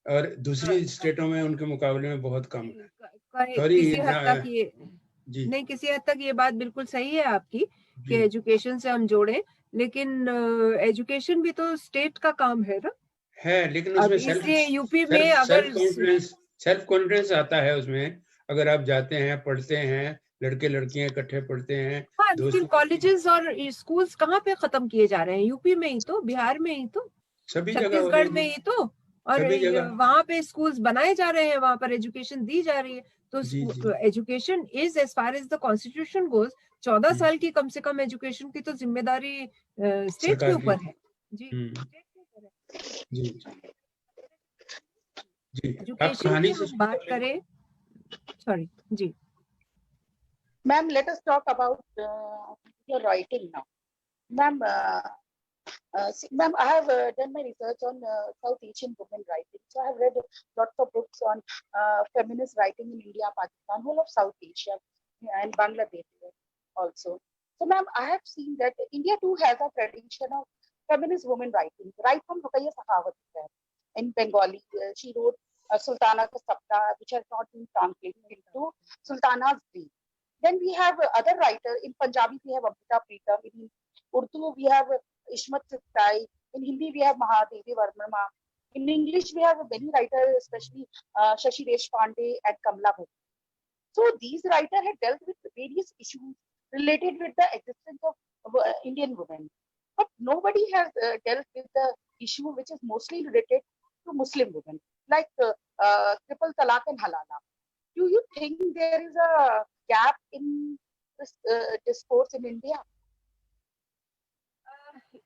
और दूसरी स्टेटों में उनके मुकाबले में बहुत कम है। किसी हद तक ये बात बिल्कुल सही है आपकी कि एजुकेशन से हम जोड़े, लेकिन एजुकेशन भी तो स्टेट का काम है ना। है, लेकिन उसमें यूपी में अगर सेल्फ कॉन्फिडेंस आता है उसमें, अगर आप जाते हैं, पढ़ते हैं, लड़के लड़कियां इकट्ठे पढ़ते हैं। लेकिन कॉलेजेस और स्कूल्स कहाँ पे खत्म किए जा रहे हैं? यूपी में ही तो, बिहार में ही तो। सभी जगह हो छत्तीसगढ़ रही में है, ही तो, और सभी जगह। वहां पे स्कूल्स बनाए जा रहे हैं, वहां पर एजुकेशन दी जा रही है। तो जी जी। Education is as far as the constitution goes, 14 hmm, साल की कम से कम एजुकेशन की तो जिम्मेदारी स्टेट के सरकार की। ऊपर है। जी, स्टेट के ऊपर है। जी जी। आप एजुकेशन की कहानी से हम शुरू बात कर लीजिए। करें, sorry ji. Ma'am, let us talk about your writing now. Ma'am, ma'am, I have done my research on South Asian women writing. So I have read lots of books on feminist writing in India, Pakistan, whole of South Asia, and Bangladesh also. So, ma'am, I have seen that India too has a tradition of feminist women writing, right from Ruqayya Sakhawat in Bengali. She wrote Sultana Ka Sapna, which has not been translated into Sultana's Dream. Then we have other writers. In Punjabi, we have Amrita Pritam. In Urdu, we have Ishmat Sittai. In Hindi, we have Mahadevi Varma. In English, we have many writers, especially Shashi Deshpande and Kamla Bhatt. So these writers had dealt with various issues related with the existence of Indian women. But nobody has dealt with the issue which is mostly related to Muslim women, like triple talaq and halala. Do you think there is a gap in this discourse in India?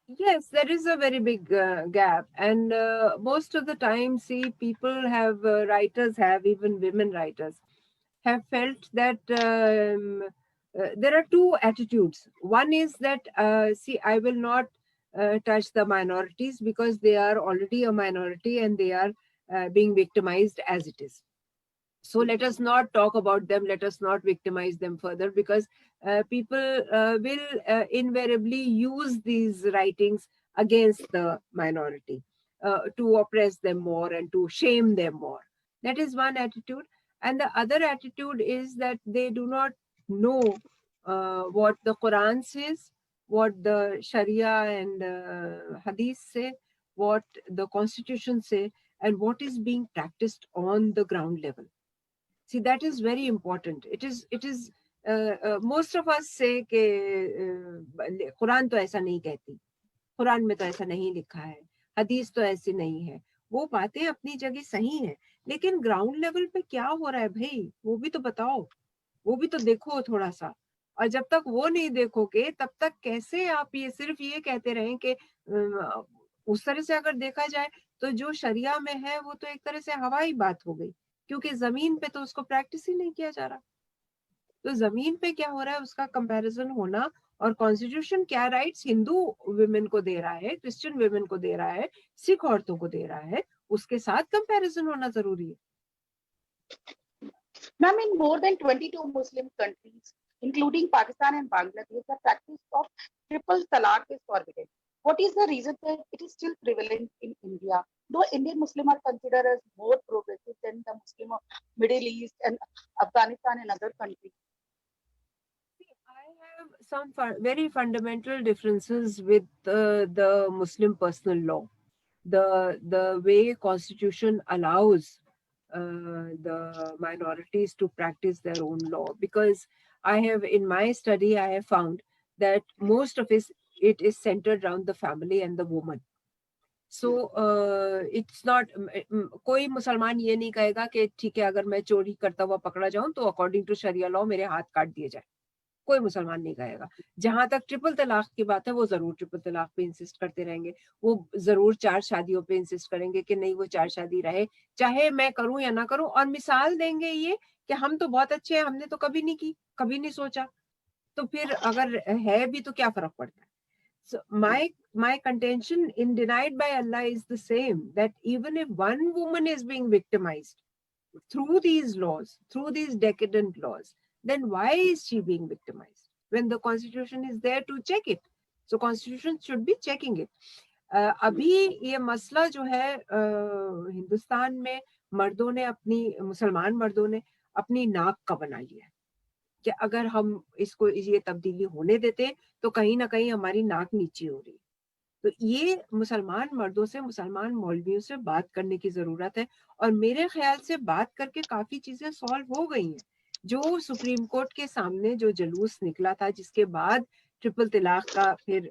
Yes, there is a very big gap, and most of the time, see, people have writers have, even women writers have felt that there are two attitudes. One is that see, I will not touch the minorities because they are already a minority and they are being victimized as it is. So let us not talk about them, let us not victimize them further, because people will invariably use these writings against the minority to oppress them more and to shame them more. That is one attitude. And the other attitude is that they do not know what the Quran says, what the Sharia and Hadith say, what the Constitution say, and what is being practiced on the ground level. See, that is very important. It is most of us say कि कुरान तो ऐसा नहीं कहती, कुरान में तो ऐसा नहीं लिखा है, हदीस तो ऐसी नहीं है। वो बातें अपनी जगह सही है, लेकिन ग्राउंड लेवल पे क्या हो रहा है भाई, वो भी तो बताओ, वो भी तो देखो थोड़ा सा। और जब तक वो नहीं देखोगे तब तक कैसे आप ये सिर्फ ये कहते रहें कि उस तरह से अगर देखा जाए तो जो शरिया में है वो तो एक तरह से हवाई बात हो गई, क्योंकि जमीन पे तो उसको प्रैक्टिस ही नहीं किया जा रहा। तो जमीन पे क्या हो रहा है उसका कंपैरिजन होना, और कॉन्स्टिट्यूशन क्या राइट्स हिंदू वुमेन को दे रहा है, क्रिश्चियन वुमेन को दे रहा है, सिख औरतों को दे रहा है, उसके साथ कंपैरिजन होना जरूरी है। Ma'am, in more than 22 Muslim countries, including Pakistan and Bangladesh, the practice of triple talaq is forbidden. What is the reason that it is still prevalent in India? Though Indian Muslims are considered as more progressive than the Muslim of Middle East and Afghanistan and other countries. I have some very fundamental differences with the Muslim personal law. The way Constitution allows the minorities to practice their own law, because I have, in my study, I have found that most of it is centered around the family and the woman. So it's not, कोई मुसलमान ये नहीं कहेगा कि ठीक है अगर मैं चोरी करता हुआ पकड़ा जाऊं तो अकॉर्डिंग टू शरिया लॉ मेरे हाथ काट दिए जाए, कोई मुसलमान नहीं कहेगा। जहां तक ट्रिपल तलाक की बात है वो जरूर ट्रिपल तलाक पे इंसिस्ट करते रहेंगे, वो जरूर 4 शादियों पे इंसिस्ट करेंगे कि नहीं वो 4 शादी रहे, चाहे मैं करूं या ना करूं, और मिसाल देंगे ये कि हम तो बहुत अच्छे हैं, हमने तो कभी नहीं की, कभी नहीं सोचा। तो फिर अगर है भी तो क्या फर्क पड़ता है। So my contention in Denied by Allah is the same, that even if one woman is being victimized through these laws, through these decadent laws, then why is she being victimized when the constitution is there to check it? So constitution should be checking it. अभी ये मसला जो है हिंदुस्तान में मर्दों ने अपनी, मुसलमान मर्दों ने अपनी नाक का बना लिया है कि अगर हम इसको ये तब्दीली होने देते तो कहीं ना कहीं हमारी नाक नीचे हो रही। तो ये मुसलमान मर्दों से, मुसलमान मौलवियों से बात करने की जरूरत है, और मेरे ख्याल से बात करके काफी चीजें सॉल्व हो गई हैं। जो सुप्रीम कोर्ट के सामने जो जुलूस निकला था, जिसके बाद ट्रिपल तलाक का फिर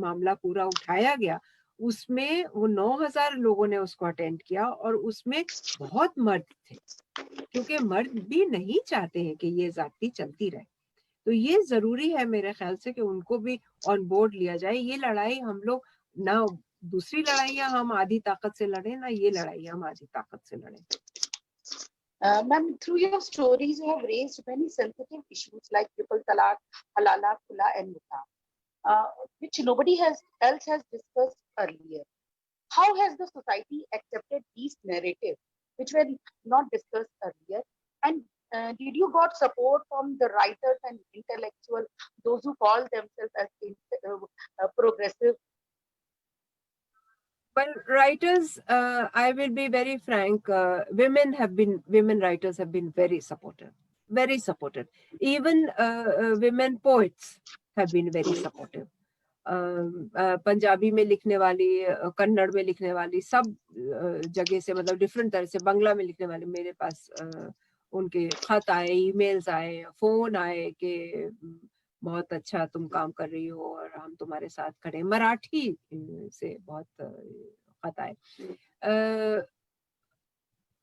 मामला पूरा उठाया गया, उसमें वो 9,000 लोगों ने उसको अटेंड किया और उसमें बहुत मर्द थे, क्योंकि मर्द भी नहीं चाहते हैं कि ये जाति चलती रहे। तो ये जरूरी है मेरे ख्याल से कि उनको भी ऑन बोर्ड लिया जाए। ये लड़ाई हम लोग ना, दूसरी लड़ाइयां हम आधी ताकत से लड़े, ना ये लड़ाई हम आधी ताकत से लड़े। Ma'am, through your stories, you have raised many sensitive issues like triple talaq, halala, khula, and nikah, which nobody else has discussed earlier. How has the society accepted these narratives, which were not discussed earlier? And did you got support from the writers and intellectuals, those who call themselves as progressive? Well, writers, I will be very frank, women writers have been very supportive. Even women poets have been very supportive. Punjabi में लिखने वाली, कन्नड़ में लिखने वाली, सब जगह से, मतलब डिफरेंट तरह से, बांग्ला में लिखने वाले, मेरे पास उनके खत आए, ईमेल्स आए, फोन आए कि बहुत अच्छा तुम काम कर रही हो और हम तुम्हारे साथ खड़े। मराठी से बहुत खत आए।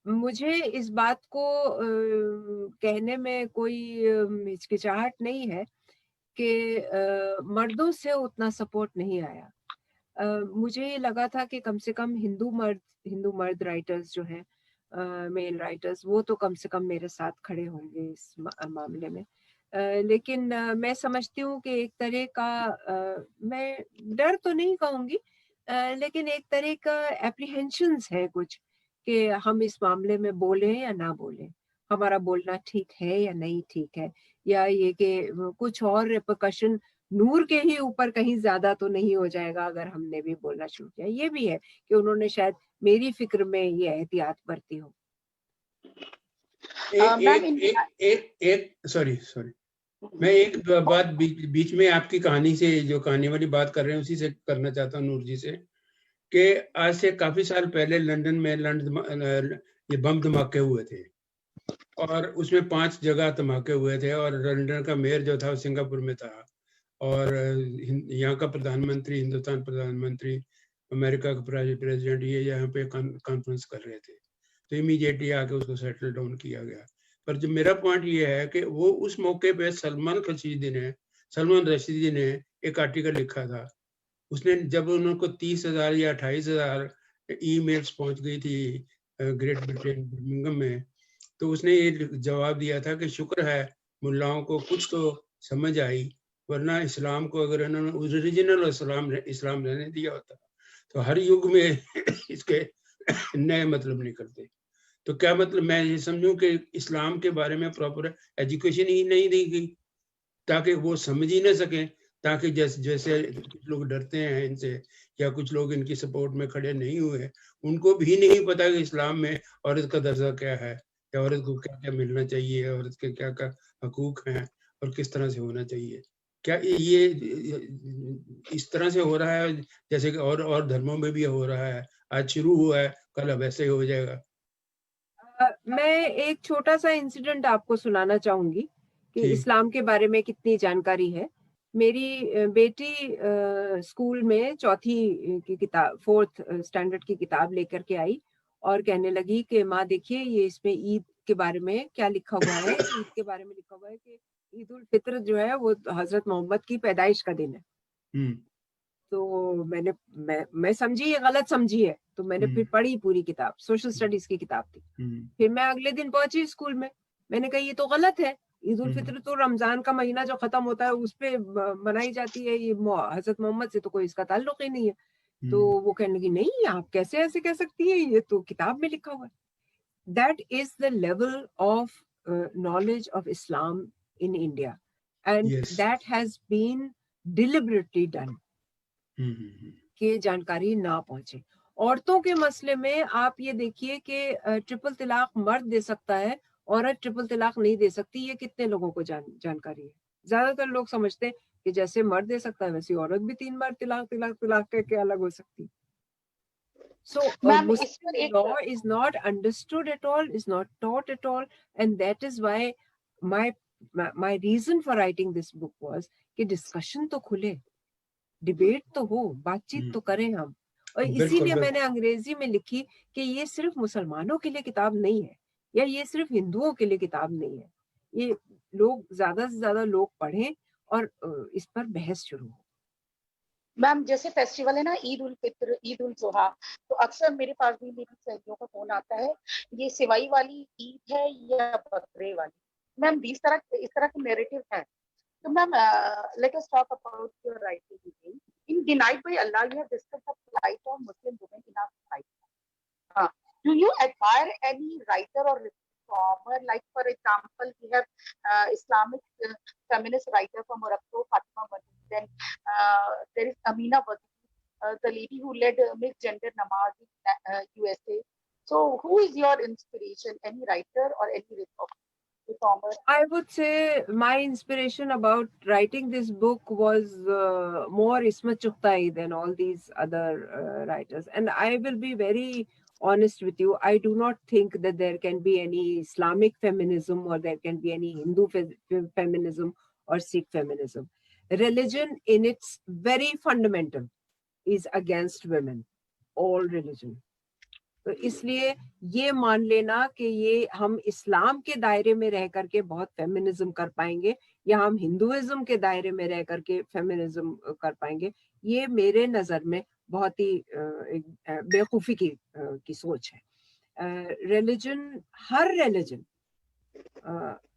मुझे इस बात को कहने में कोई हिचकिचाहट नहीं है कि मर्दों से उतना सपोर्ट नहीं आया। मुझे ये लगा था कि कम से कम हिंदू मर्द राइटर्स जो हैं, मेल राइटर्स, वो तो कम से कम मेरे साथ खड़े होंगे इस मामले में। लेकिन मैं समझती हूँ कि एक तरह का, मैं डर तो नहीं कहूँगी, लेकिन एक तरह का एप्रीहेंशंस है कुछ, कि हम इस मामले में बोलें या ना बोलें, हमारा बोलना ठीक है या नहीं ठीक है, या ये कि कुछ और रिपरकशन नूर के ही ऊपर कहीं ज्यादा तो नहीं हो जाएगा अगर हमने भी बोलना शुरू किया। ये भी है कि उन्होंने शायद मेरी फिक्र में ये एहतियात बरती हो। सॉरी मैं एक बात बीच में आपकी कहानी से, जो कहानी वाली बात कर रहे हैं उसी से करना चाहता हूँ नूर जी से, कि आज से काफी साल पहले लंदन में ये बम धमाके हुए थे और उसमें 5 जगह धमाके हुए थे और लंदन का मेयर जो था वो सिंगापुर में था और यहाँ का प्रधानमंत्री, हिंदुस्तान प्रधानमंत्री, अमेरिका का प्रेसिडेंट, ये यहाँ पे कॉन्फ्रेंस कर रहे थे, तो इमीडिएटली आके उसको सेटल डाउन किया गया। पर जो मेरा पॉइंट ये है कि वो उस मौके पे सलमान रशीदी ने एक आर्टिकल लिखा था। उसने जब उनको 30,000 या 28,000 ईमेल्स पहुंच गई थी ग्रेट ब्रिटेन बर्मिंघम में, तो उसने ये जवाब दिया था कि शुक्र है मुल्लाओं को कुछ तो समझ आई, वरना इस्लाम को अगर इन्होंने ओरिजिनल इस्लाम रहने दिया होता तो हर युग में इसके नए मतलब निकलते। तो क्या मतलब, मैं ये समझूं कि इस्लाम के बारे में प्रॉपर एजुकेशन ही नहीं दी गई ताकि वो समझ ही ना सके, ताकि जैसे कुछ लोग डरते हैं इनसे या कुछ लोग इनकी सपोर्ट में खड़े नहीं हुए, उनको भी नहीं पता कि इस्लाम में औरत का दर्जा क्या है, या औरत को क्या क्या मिलना चाहिए, औरत के क्या क्या हकूक हैं और किस तरह से होना चाहिए। क्या ये इस तरह से हो रहा है जैसे कि और धर्मों में भी हो रहा है? आज शुरू हुआ है, कल अब ऐसे ही हो जाएगा। मैं एक छोटा सा इंसिडेंट आपको सुनाना चाहूंगी कि इस्लाम के बारे में कितनी जानकारी है। मेरी बेटी स्कूल में चौथी की किताब, 4th स्टैंडर्ड की किताब लेकर के आई और कहने लगी कि माँ देखिए ये इसमें ईद के बारे में क्या लिखा हुआ है। ईद के बारे में लिखा हुआ है कि ईद उल फित्र जो है वो हजरत मोहम्मद की पैदाइश का दिन है। तो मैं समझी ये गलत समझी है, तो मैंने फिर पढ़ी पूरी किताब, सोशल स्टडीज की किताब थी। फिर मैं अगले दिन पहुंची स्कूल में, मैंने कहा ये तो गलत है, ईद उल फित्र तो रमजान का महीना जो खत्म होता है उस पे मनाई जाती है, ये हजरत मोहम्मद से तो कोई इसका ताल्लुक ही नहीं है। तो वो कहने लगी नहीं आप कैसे ऐसे कह सकती है, ये तो किताब में लिखा हुआ है। That is the level of knowledge of Islam in India and that has been deliberately done कि जानकारी ना पहुंचे। औरतों के मसले में आप ये देखिए कि ट्रिपल तलाक मर्द दे सकता है, औरत ट्रिपल तलाक नहीं दे सकती। ये कितने लोगों को जानकारी है? ज्यादातर लोग समझते हैं कि जैसे मर्द दे सकता है वैसे औरत भी 3 बार तलाक करके अलग हो सकती है। So Muslim law is not understood at all, is not taught at all, and that is why my reason for writing this book was कि डिस्कशन तो खुले, डिबेट तो हो, बातचीत तो करें हम, और बिल्कुल इसीलिए बिल्कुल। मैंने अंग्रेजी में लिखी कि ये सिर्फ मुसलमानों के लिए किताब नहीं है, या ये सिर्फ हिंदुओं के लिए किताब नहीं है। ये लोग, ज्यादा से ज्यादा लोग पढ़ें और इस पर बहस शुरू हो। मैम जैसे फेस्टिवल है ना, ईद उल फित्र, ईद उल जुहा, तो अक्सर मेरे पास भी मेरी सहेलियों का फोन आता है, ये सिवाई वाली ईद है या बकरे वाली। मैम इस तरह के नैरेटिव है। तो ma'am let us talk about your writing again. In Denied by Allah, you have discussed the plight of Muslim women in our society. Do you admire any writer or reformer? Like, for example, we have Islamic feminist writer from Morocco, Fatima Madi. Then there is Amina Wadi, the lady who led Mixed Gender Namaz in USA. So, who is your inspiration? Any writer or any reformer? I would say my inspiration about writing this book was more Ismat Chughtai than all these other writers. And I will be very honest with you. I do not think that there can be any Islamic feminism, or there can be any Hindu feminism or Sikh feminism. Religion in its very fundamental is against women, all religion. तो इसलिए ये मान लेना कि ये हम इस्लाम के दायरे में रह करके बहुत फेमिनिज्म कर पाएंगे, या हम हिंदुइज्म के दायरे में रह करके फेमिनिज्म कर पाएंगे, ये मेरे नजर में बहुत ही बेवकूफी की सोच है। रिलीजन, हर रिलीजन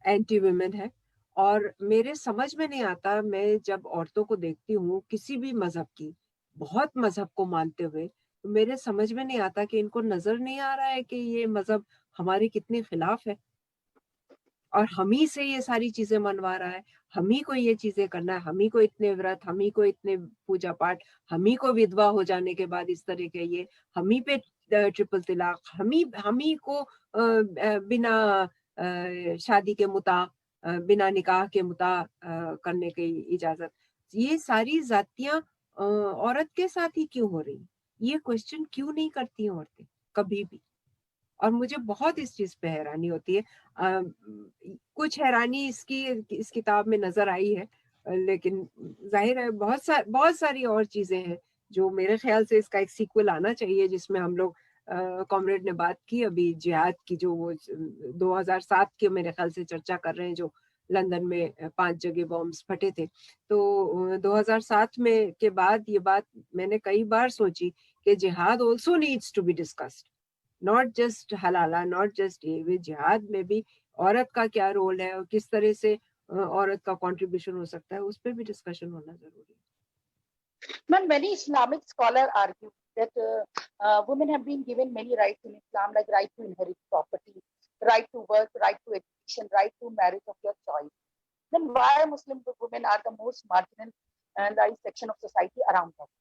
एंटी वुमेन है, और मेरे समझ में नहीं आता, मैं जब औरतों को देखती हूँ किसी भी मजहब की, बहुत मजहब को मानते हुए, तो मेरे समझ में नहीं आता कि इनको नजर नहीं आ रहा है कि ये मजहब हमारे कितने खिलाफ है, और हम ही से ये सारी चीजें मनवा रहा है, हम ही को ये चीजें करना है, हम ही को इतने व्रत, हम ही को इतने पूजा पाठ, हम ही को विधवा हो जाने के बाद इस तरह के ये, हम ही पे ट्रिपल तलाक, हम ही को बिना शादी के मुता, बिना निकाह के मुता करने की इजाजत। ये सारी जातियां औरत के साथ ही क्यों हो रही, ये क्वेश्चन क्यों नहीं करती हैं औरतें कभी भी? और मुझे बहुत इस चीज पे हैरानी होती है। कुछ हैरानी इस किताब में नजर आई है, लेकिन जाहिर है बहुत सारी और चीजें हैं जो मेरे ख्याल से इसका एक सीक्वल आना चाहिए, जिसमें हम लोग कॉमरेड ने बात की अभी जिहाद की, जो वो 2007 के मेरे ख्याल से चर्चा कर रहे हैं, जो लंदन में 5 जगह बॉम्ब्स फटे थे। तो 2007 में के बाद ये बात मैंने कई बार सोची कि jihad also needs to be discussed, not just halala, not just ये, जिहाद में भी औरत का क्या रोल है और किस तरह से औरत का कंट्रीब्यूशन हो सकता है, उस पर भी डिस्कशन होना जरूरी है। Ma'am, many Islamic scholars argue that women have been given many rights in Islam, like right to inherit property, right to work, right to education, right to marriage of your choice. Then why Muslim women are the most marginalized section of society around the world?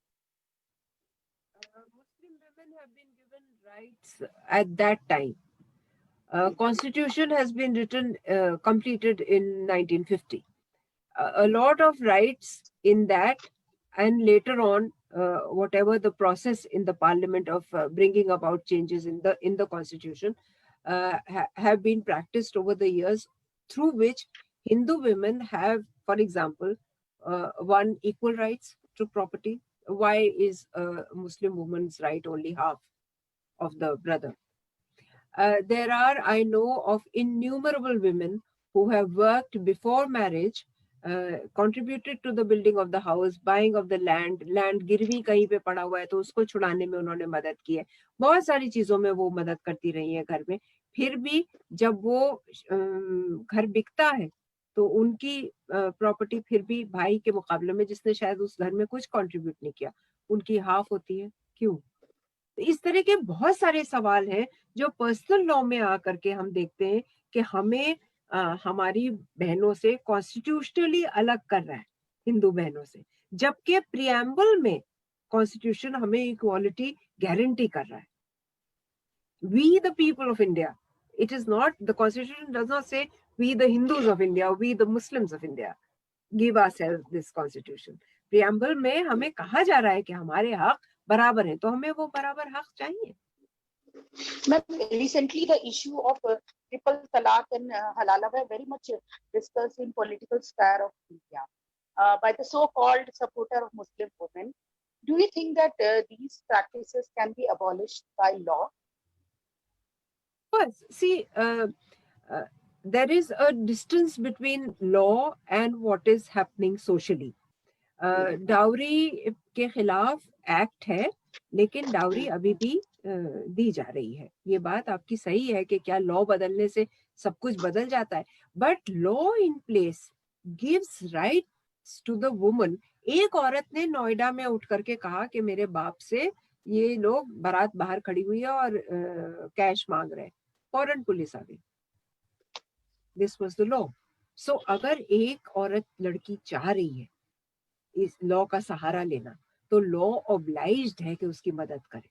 Muslim women have been given rights at that time. Constitution has been written, completed in 1950. A lot of rights in that, and later on, whatever the process in the parliament of bringing about changes in the constitution have been practiced over the years, through which Hindu women have, for example, won equal rights to property. Why is a Muslim woman's right only half of the brother? There are, I know of innumerable women who have worked before marriage, contributed to the building of the house, buying of the land गिरवी कहीं पे पड़ा हुआ है तो उसको छुड़ाने में उन्होंने मदद की है, बहुत सारी चीजों में वो मदद करती रही है घर में। फिर भी जब वो घर बिकता है तो उनकी प्रॉपर्टी फिर भी भाई के मुकाबले में, जिसने शायद उस घर में कुछ कंट्रीब्यूट नहीं किया, उनकी हाफ होती है। क्यों? इस तरह के बहुत सारे सवाल हैं जो पर्सनल लॉ में आकर के हम देखते हैं कि हमें हमारी बहनों से कॉन्स्टिट्यूशनली अलग कर रहा है, हिंदू बहनों से, जबकि प्रियम्बल में कॉन्स्टिट्यूशन हमें इक्वालिटी गारंटी कर रहा है। We the people of India, it is not, the constitution does not say we the Hindus of India, we the Muslims of India give ourselves this constitution. Preamble में हमें कहा जा रहा है कि हमारे हक बराबर है, तो हमें वो बराबर हक चाहिए। Recently, the issue of triple talaq and halala were very much discussed in political sphere of India by the so-called supporter of Muslim women. Do you think that these practices can be abolished by law? But see, there is a distance between law and what is happening socially. Dowry के खिलाफ एक्ट है, लेकिन डाउरी अभी भी दी जा रही है. ये बात आपकी सही है कि क्या लॉ बदलने से सब कुछ बदल जाता है, but law in place gives rights to the woman. एक औरत ने नोएडा में उठ करके कहा कि मेरे बाप से ये लोग बारात बाहर खड़ी हुई है और कैश मांग रहे हैं, फौरन पुलिस आ गई. This was the law. So अगर एक औरत लड़की चाह रही है इस लॉ का सहारा लेना, तो लॉ ऑब्लाइज्ड है कि उसकी मदद करे.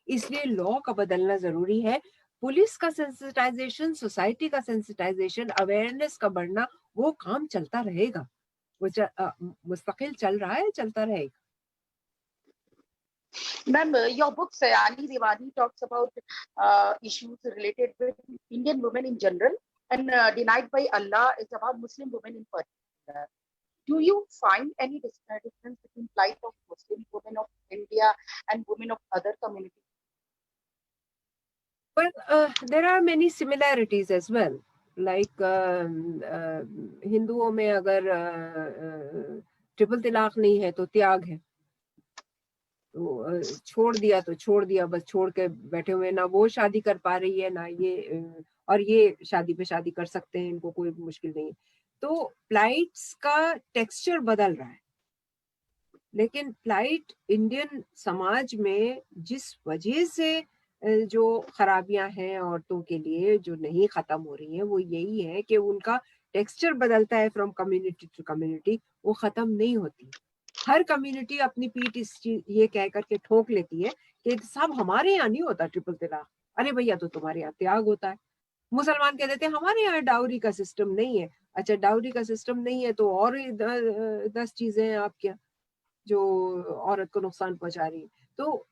इसलिए लॉ का बदलना जरूरी है. पुलिस का सेंसिटाइजेशन, सोसाइटी का सेंसिटाइजेशन, अवेयरनेस का बढ़ना, वो काम चलता रहेगा. वो मुस्तकिल चल रहा है, चलता रहेगा. Ma'am, your book Sayani Diwani talks about issues related with Indian women in general, and Denied by Allah is about Muslim women in particular. Do you find any difference between plight of Muslim women of India and women of other communities? Well, there are many similarities as well. Like हिंदुओं में अगर ट्रिपल तलाक नहीं है तो त्याग है. तो छोड़ दिया तो छोड़ दिया, बस छोड़ के बैठे हुए, ना वो शादी कर पा रही है ना ये, और ये शादी पे शादी कर सकते हैं, इनको कोई मुश्किल नहीं है. तो प्लाइट्स का टेक्सचर बदल रहा है, लेकिन प्लाइट इंडियन समाज में जिस वजह से जो खराबियां हैं औरतों के लिए जो नहीं खत्म हो रही हैं, वो यही है कि उनका टेक्सचर बदलता है फ्रॉम कम्युनिटी टू कम्युनिटी, वो खत्म नहीं होती. हर कम्युनिटी अपनी पीठ ये कह करके ठोक लेती है कि सब हमारे यहाँ नहीं होता ट्रिपल तलाक. अरे भैया, तो तुम्हारे यहाँ त्याग होता है. मुसलमान कह देते हैं हमारे यहाँ डाउरी का सिस्टम नहीं है. अच्छा, डाउरी का सिस्टम नहीं है तो और 10 चीजें हैं आपके यहाँ जो औरत को नुकसान पहुंचा रही है. तो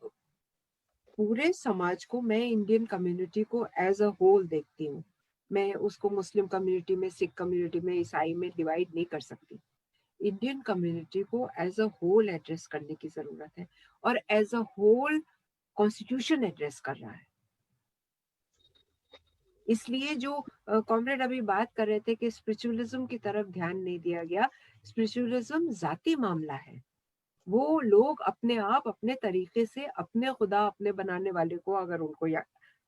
पूरे समाज को, मैं इंडियन कम्युनिटी को एज अ होल देखती हूँ. मैं उसको मुस्लिम कम्युनिटी में, सिख कम्युनिटी में, ईसाई में डिवाइड नहीं कर सकती. इंडियन कम्युनिटी को एज अ होल एड्रेस करने की जरूरत है, और as a whole constitution address कर रहा है. इसलिए जो कॉमरेड अभी बात कर रहे थे कि स्पिरिचुअलिज्म की तरफ ध्यान नहीं दिया गया, स्पिरिचुअलिज्म जाती मामला है. वो लोग अपने आप, अपने तरीके से, अपने खुदा, अपने बनाने वाले को अगर उनको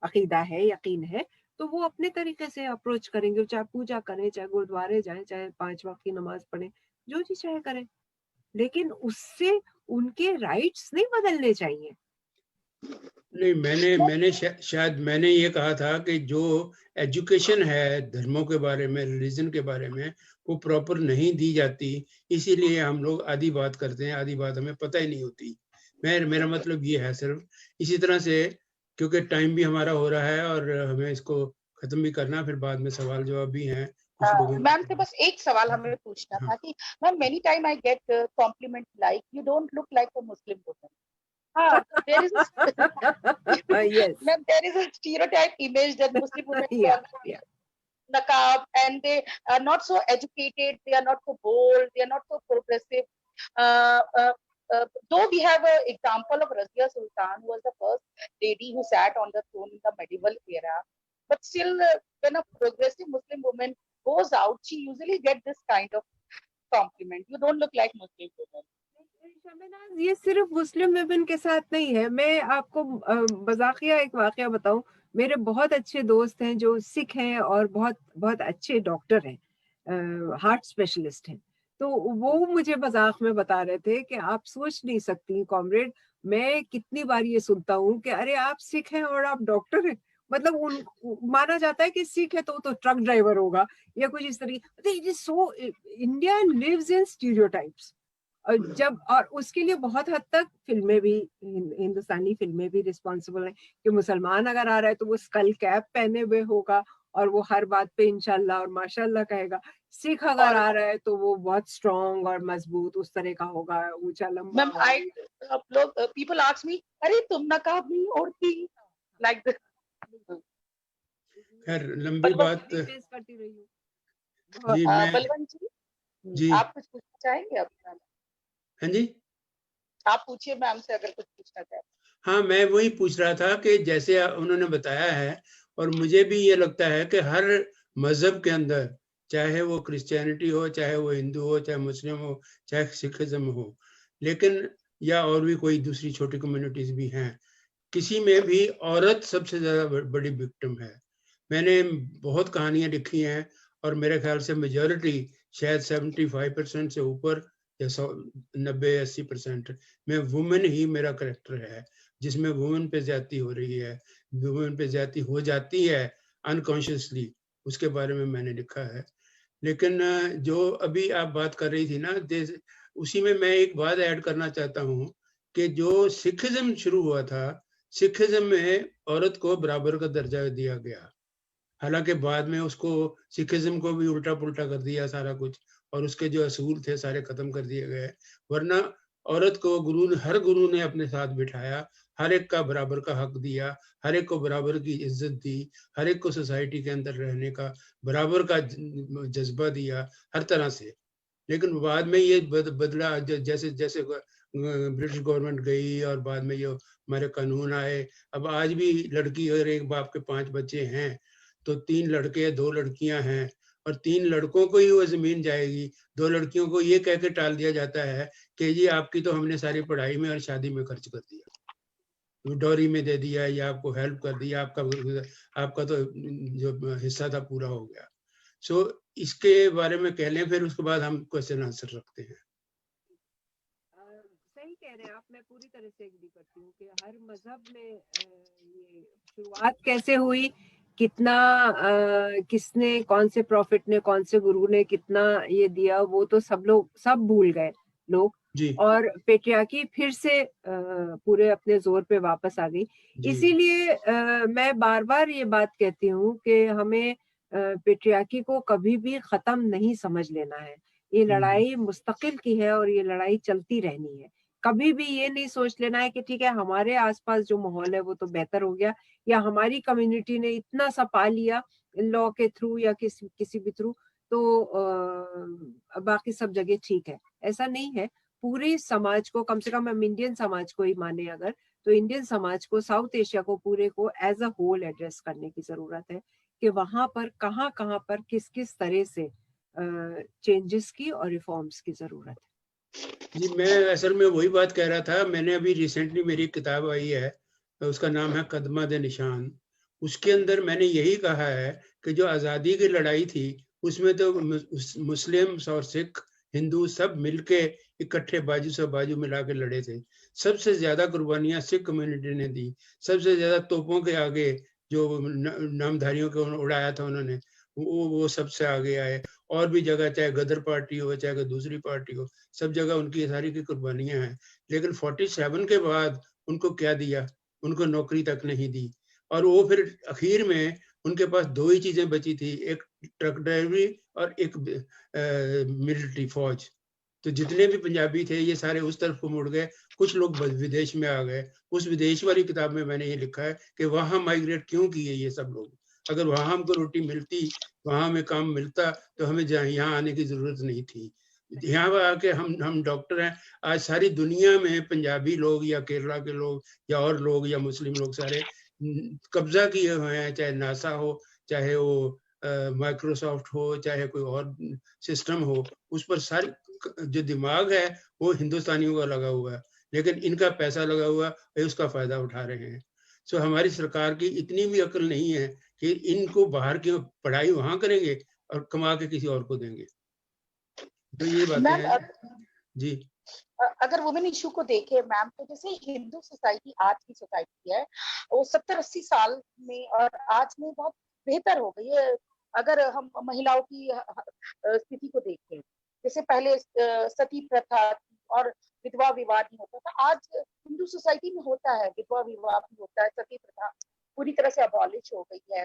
अकीदा है, यकीन है, तो वो अपने तरीके से अप्रोच करेंगे. चाहे पूजा करें, चाहे गुरुद्वारे जाएं, चाहे 5 वक्त की नमाज पढ़ें, जो जी चाहे करें, लेकिन उससे उनके राइट्स नहीं बदलने चाहिए. नहीं, मैंने शायद मैंने ये कहा था कि जो एजुकेशन है धर्मों के बारे में, रिलीजन के बारे में, वो प्रॉपर नहीं दी जाती, इसीलिए हम लोग आधी बात करते हैं, आधी बात हमें पता ही नहीं होती. मेरा मतलब ये है सिर्फ. इसी तरह से, क्योंकि टाइम भी हमारा हो रहा है और हमें इसको खत्म भी करना, फिर बाद में सवाल जवाब भी हैं. मैम से बस एक सवाल हमें पूछना था कि ma'am, many time I get compliment like you don't look like a Muslim woman. There is yes. Ma'am, there is a stereotype image that Muslim women yeah. Nakab, and they are not so educated, they are not so bold, they are not so progressive. Though we have an example of Razia Sultan, who was the first lady who sat on the throne in the medieval era, but still, when a progressive Muslim woman goes out, she usually gets this kind of compliment. You don't look like Muslim women. ये सिर्फ मुस्लिम विमेन के साथ नहीं है. मैं आपको मजाकिया एक वाकया बताऊं. मेरे बहुत अच्छे दोस्त हैं जो सिख हैं और बहुत बहुत अच्छे डॉक्टर हैं, हार्ट स्पेशलिस्ट हैं. तो वो मुझे मजाक में बता रहे थे कि आप सोच नहीं सकती कॉमरेड, मैं कितनी बार ये सुनता हूँ कि अरे आप सिख हैं और आप डॉक्टर हैं. मतलब उन माना जाता है कि सिख है तो ट्रक ड्राइवर होगा या कुछ इस तरीके. It is so, India lives in stereotypes. जब, और उसके लिए बहुत हद तक फिल्में भी, हिंदुस्तानी फिल्में भी रिस्पॉन्सिबल हैं कि मुसलमान अगर आ रहा है तो वो स्कल कैप पहने हुए होगा और वो हर बात पे इंशाल्लाह और माशाल्लाह कहेगा. सिख अगर आ रहा है तो वो बहुत स्ट्रॉन्ग और मजबूत उस तरह का होगा, ऊंचा लंबा. पीपल आस्क मी, अरे तुम नकाब नहीं ओढ़ती, लाइक दिस. खैर, लंबी बात करती रही हूँ. बलवंत जी, आप कुछ पूछना चाहेंगे? हाँ जी. आप पूछिए मैम से अगर कुछ पूछना चाहे। हाँ, मैं वही पूछ रहा था कि जैसे उन्होंने बताया है, और मुझे भी ये लगता है कि हर मजहब के अंदर, चाहे वो क्रिश्चियनिटी हो, चाहे वो हिंदू हो, चाहे मुस्लिम हो, चाहे सिखिज्म हो, लेकिन या और भी कोई दूसरी छोटी कम्युनिटीज भी हैं, किसी में भी औरत सबसे ज्यादा बड़ी विक्टिम है। मैंने बहुत कहानियां लिखी हैं, और मेरे ख्याल से मेजॉरिटी शायद 75% से ऊपर, या 90-80% में वुमेन ही मेरा करेक्टर है, जिसमें वुमेन पे ज्यादती हो रही है, वुमेन पे ज्यादती हो जाती है अनकॉन्शियसली, उसके बारे में मैंने लिखा है। लेकिन जो अभी आप बात कर रही थी ना, उसी में मैं एक बात ऐड करना चाहता हूँ कि जो सिखिज्म शुरू हुआ था, सिखिज्म में औरत को बराबर का दर्जा दिया गया। हालांकि बाद में उसको, सिखिज्म को भी उल्टा पुल्टा कर दिया सारा कुछ, और उसके जो असूल थे सारे खत्म कर दिए गए। वरना औरत को हर गुरु ने अपने साथ बिठाया, हर एक का बराबर का हक दिया, हर एक को बराबर की इज्जत दी, हर एक को सोसाइटी के अंदर रहने का बराबर का जज्बा दिया, हर तरह से। लेकिन बाद में ये बदला, जैसे जैसे ब्रिटिश गवर्नमेंट गई और बाद में ये हमारे कानून आए। अब आज भी लड़की, अगर एक बाप के 5 बच्चे हैं तो 3 लड़के 2 लड़कियां हैं, और 3 लड़कों को ही वो जमीन जाएगी, 2 लड़कियों को ये कह के टाल दिया जाता है कि जी आपकी तो हमने सारी पढ़ाई में और शादी में खर्च कर दिया, डॉरी में दे दिया, या आपको हेल्प कर दिया, आपका तो जो हिस्सा था पूरा हो गया। सो इसके बारे में कह लें, फिर उसके बाद हम क्वेश्चन आंसर रखते हैं। सही कह रहे हैं आप, मैं पूरी तरह से एग्री करती हूँ कि हर मजहब में ये शुरुआत कैसे हुई, कितना किसने, कौन से प्रॉफिट ने, कौन से गुरु ने कितना ये दिया, वो तो सब भूल गए लोग, जी और पेट्रियार्की फिर से पूरे अपने जोर पे वापस आ गई। जी इसीलिए मैं बार बार ये बात कहती हूँ कि हमें पेट्रियार्की को कभी भी खत्म नहीं समझ लेना है। ये लड़ाई मुस्तकिल की है और ये लड़ाई चलती रहनी है। कभी भी ये नहीं सोच लेना है कि ठीक है हमारे आसपास जो माहौल है वो तो बेहतर हो गया, या हमारी कम्युनिटी ने इतना सा पा लिया लॉ के थ्रू या किसी भी थ्रू, तो बाकी सब जगह ठीक है। ऐसा नहीं है। पूरे समाज को, कम से कम हम इंडियन समाज को ही माने अगर, तो इंडियन समाज को, साउथ एशिया को पूरे को एज अ होल एड्रेस करने की जरूरत है कि वहां पर कहाँ कहाँ पर किस किस तरह से चेंजेस की और रिफॉर्म्स की जरूरत है। जी, मैं असल में वही बात कह रहा था। मैंने अभी रिसेंटली मेरी किताब आई है, उसका नाम है कदमा दे निशान। उसके अंदर मैंने यही कहा है कि जो आज़ादी की लड़ाई थी, उसमें तो मुस्लिम और सिख, हिंदू सब मिलके इकट्ठे बाजू से बाजू मिला के लड़े थे। सबसे ज्यादा कुर्बानियां सिख कम्युनिटी ने दी। सबसे ज्यादा तोपों के आगे जो नामधारियों को उड़ाया था उन्होंने, वो सबसे आगे आए। और भी जगह, चाहे गदर पार्टी हो, चाहे दूसरी पार्टी हो, सब जगह उनकी सारी की कुर्बानियां हैं। लेकिन 47 के बाद उनको क्या दिया? उनको नौकरी तक नहीं दी। और वो फिर आखिर में उनके पास 2 ही चीजें बची थी, एक ट्रक ड्राइवरी और एक मिलिट्री फौज। तो जितने भी पंजाबी थे ये सारे उस तरफ को मुड़ गए, कुछ लोग विदेश में आ गए। उस विदेश वाली किताब में मैंने ये लिखा है कि वहां माइग्रेट क्यों किए ये सब लोग। अगर वहां हमको रोटी मिलती, वहां हमें काम मिलता, तो हमें यहाँ आने की जरूरत नहीं थी। यहाँ आके हम डॉक्टर हैं। आज सारी दुनिया में पंजाबी लोग या केरला के लोग या और लोग या मुस्लिम लोग सारे कब्जा किए हुए हैं, चाहे नासा हो, चाहे वो माइक्रोसॉफ्ट हो, चाहे कोई और सिस्टम हो, उस पर सारी जो दिमाग है वो हिंदुस्तानियों का लगा हुआ है, लेकिन इनका पैसा लगा हुआ है, उसका फायदा उठा रहे हैं। सो हमारी सरकार की इतनी भी अकल नहीं है कि इनको बाहर की पढ़ाई वहां करेंगे और कमा के किसी और को देंगे। तो ये बातें मैम हैं जी। अगर वुमेन इशू को देखें मैम, तो जैसे हिंदू सोसाइटी आज की सोसाइटी है, वो 70-80 साल में और आज में बहुत बेहतर हो गई है। अगर हम महिलाओं की स्थिति को देखें, जैसे पहले सती प्रथा और विधवा विवाह नहीं होता था, आज हिंदू सोसाइटी में होता है, विधवा विवाह भी होता है, सती प्रथा पूरी तरह से अबॉलिश हो गई है।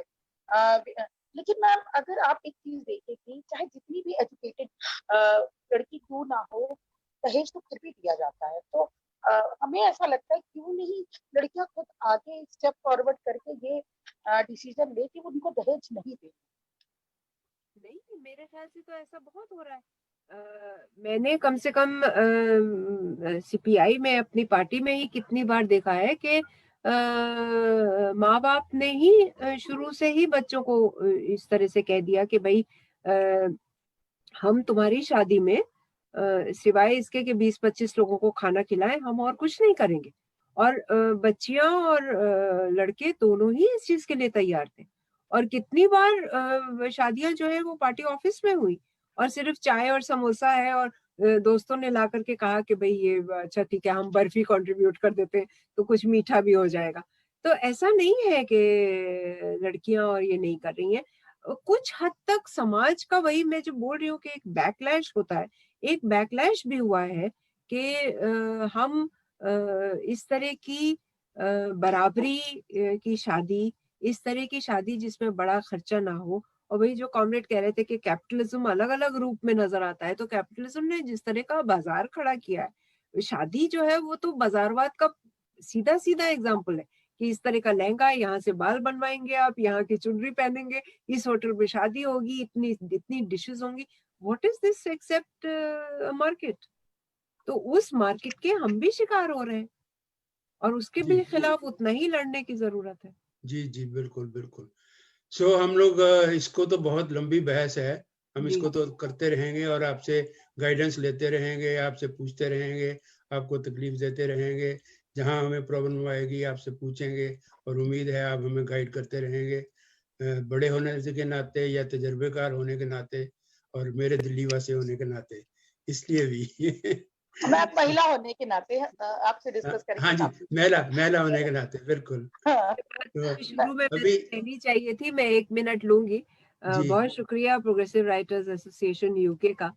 लेकिन मैम अगर आप एक चीज देखें कि चाहे जितनी भी एजुकेटेड लड़की क्यों ना हो, दहेज तो फिर भी दिया जाता है। तो हमें ऐसा लगता है क्यों नहीं लड़कियां खुद आगे स्टेप फॉरवर्ड करके ये डिसीजन ले कि उनको दहेज नहीं देना। नहीं, मेरे ख्याल से तो ऐसा बहुत हो रहा है। मैंने कम से कम सीपीआई में अपनी पार्टी में ही कितनी बार देखा है कि माँ बाप ने ही शुरू से ही बच्चों को इस तरह से कह दिया कि भाई हम तुम्हारी शादी में सिवाय इसके कि 20-25 लोगों को खाना खिलाएं, हम और कुछ नहीं करेंगे। और बच्चियां और लड़के दोनों ही इस चीज के लिए तैयार थे। और कितनी बार शादियां जो है वो पार्टी ऑफिस में हुई और सिर्फ चाय और समोसा है और दोस्तों ने ला करके कहा कि भाई ये अच्छा ठीक है, हम बर्फी कंट्रीब्यूट कर देते हैं तो कुछ मीठा भी हो जाएगा। तो ऐसा नहीं है कि लड़कियां और ये नहीं कर रही हैं। कुछ हद तक समाज का, वही मैं जो बोल रही हूँ कि एक बैकलैश होता है, एक बैकलैश भी हुआ है कि हम इस तरह की बराबरी की शादी, इस तरह की शादी जिसमें बड़ा खर्चा ना हो। और वही जो कॉमरेड कह रहे थे कि कैपिटलिज्म अलग अलग रूप में नजर आता है, तो कैपिटलिज्म ने जिस तरह का बाजार खड़ा किया है, शादी जो है वो तो बाजारवाद का सीधा सीधा एग्जाम्पल है कि इस तरह का लहंगा, यहाँ से बाल बनवाएंगे आप, यहाँ की चुनरी पहनेंगे, इस होटल में शादी होगी, इतनी इतनी डिशेस होंगी। What is this except market? तो उस मार्केट के हम भी शिकार हो रहे हैं और उसके भी खिलाफ उतना ही लड़ने की जरूरत है। जी जी, बिल्कुल बिल्कुल। सो हम लोग इसको तो बहुत लंबी बहस है, हम इसको तो करते रहेंगे और आपसे गाइडेंस लेते रहेंगे, आपसे पूछते रहेंगे, आपको तकलीफ देते रहेंगे। जहां हमें प्रॉब्लम आएगी आपसे पूछेंगे और उम्मीद है आप हमें गाइड करते रहेंगे, बड़े होने के नाते या तजर्बेकार होने के नाते और मेरे दिल्ली वासी होने के नाते, इसलिए भी मैं महिला होने के नाते आपसे डिस्कस करेंगे। हाँ जी, महिला होने के नाते बिल्कुल। तो शुरू में अभी कहनी चाहिए थी, मैं 1 मिनट लूंगी। जी बहुत शुक्रिया प्रोग्रेसिव राइटर्स एसोसिएशन यूके का,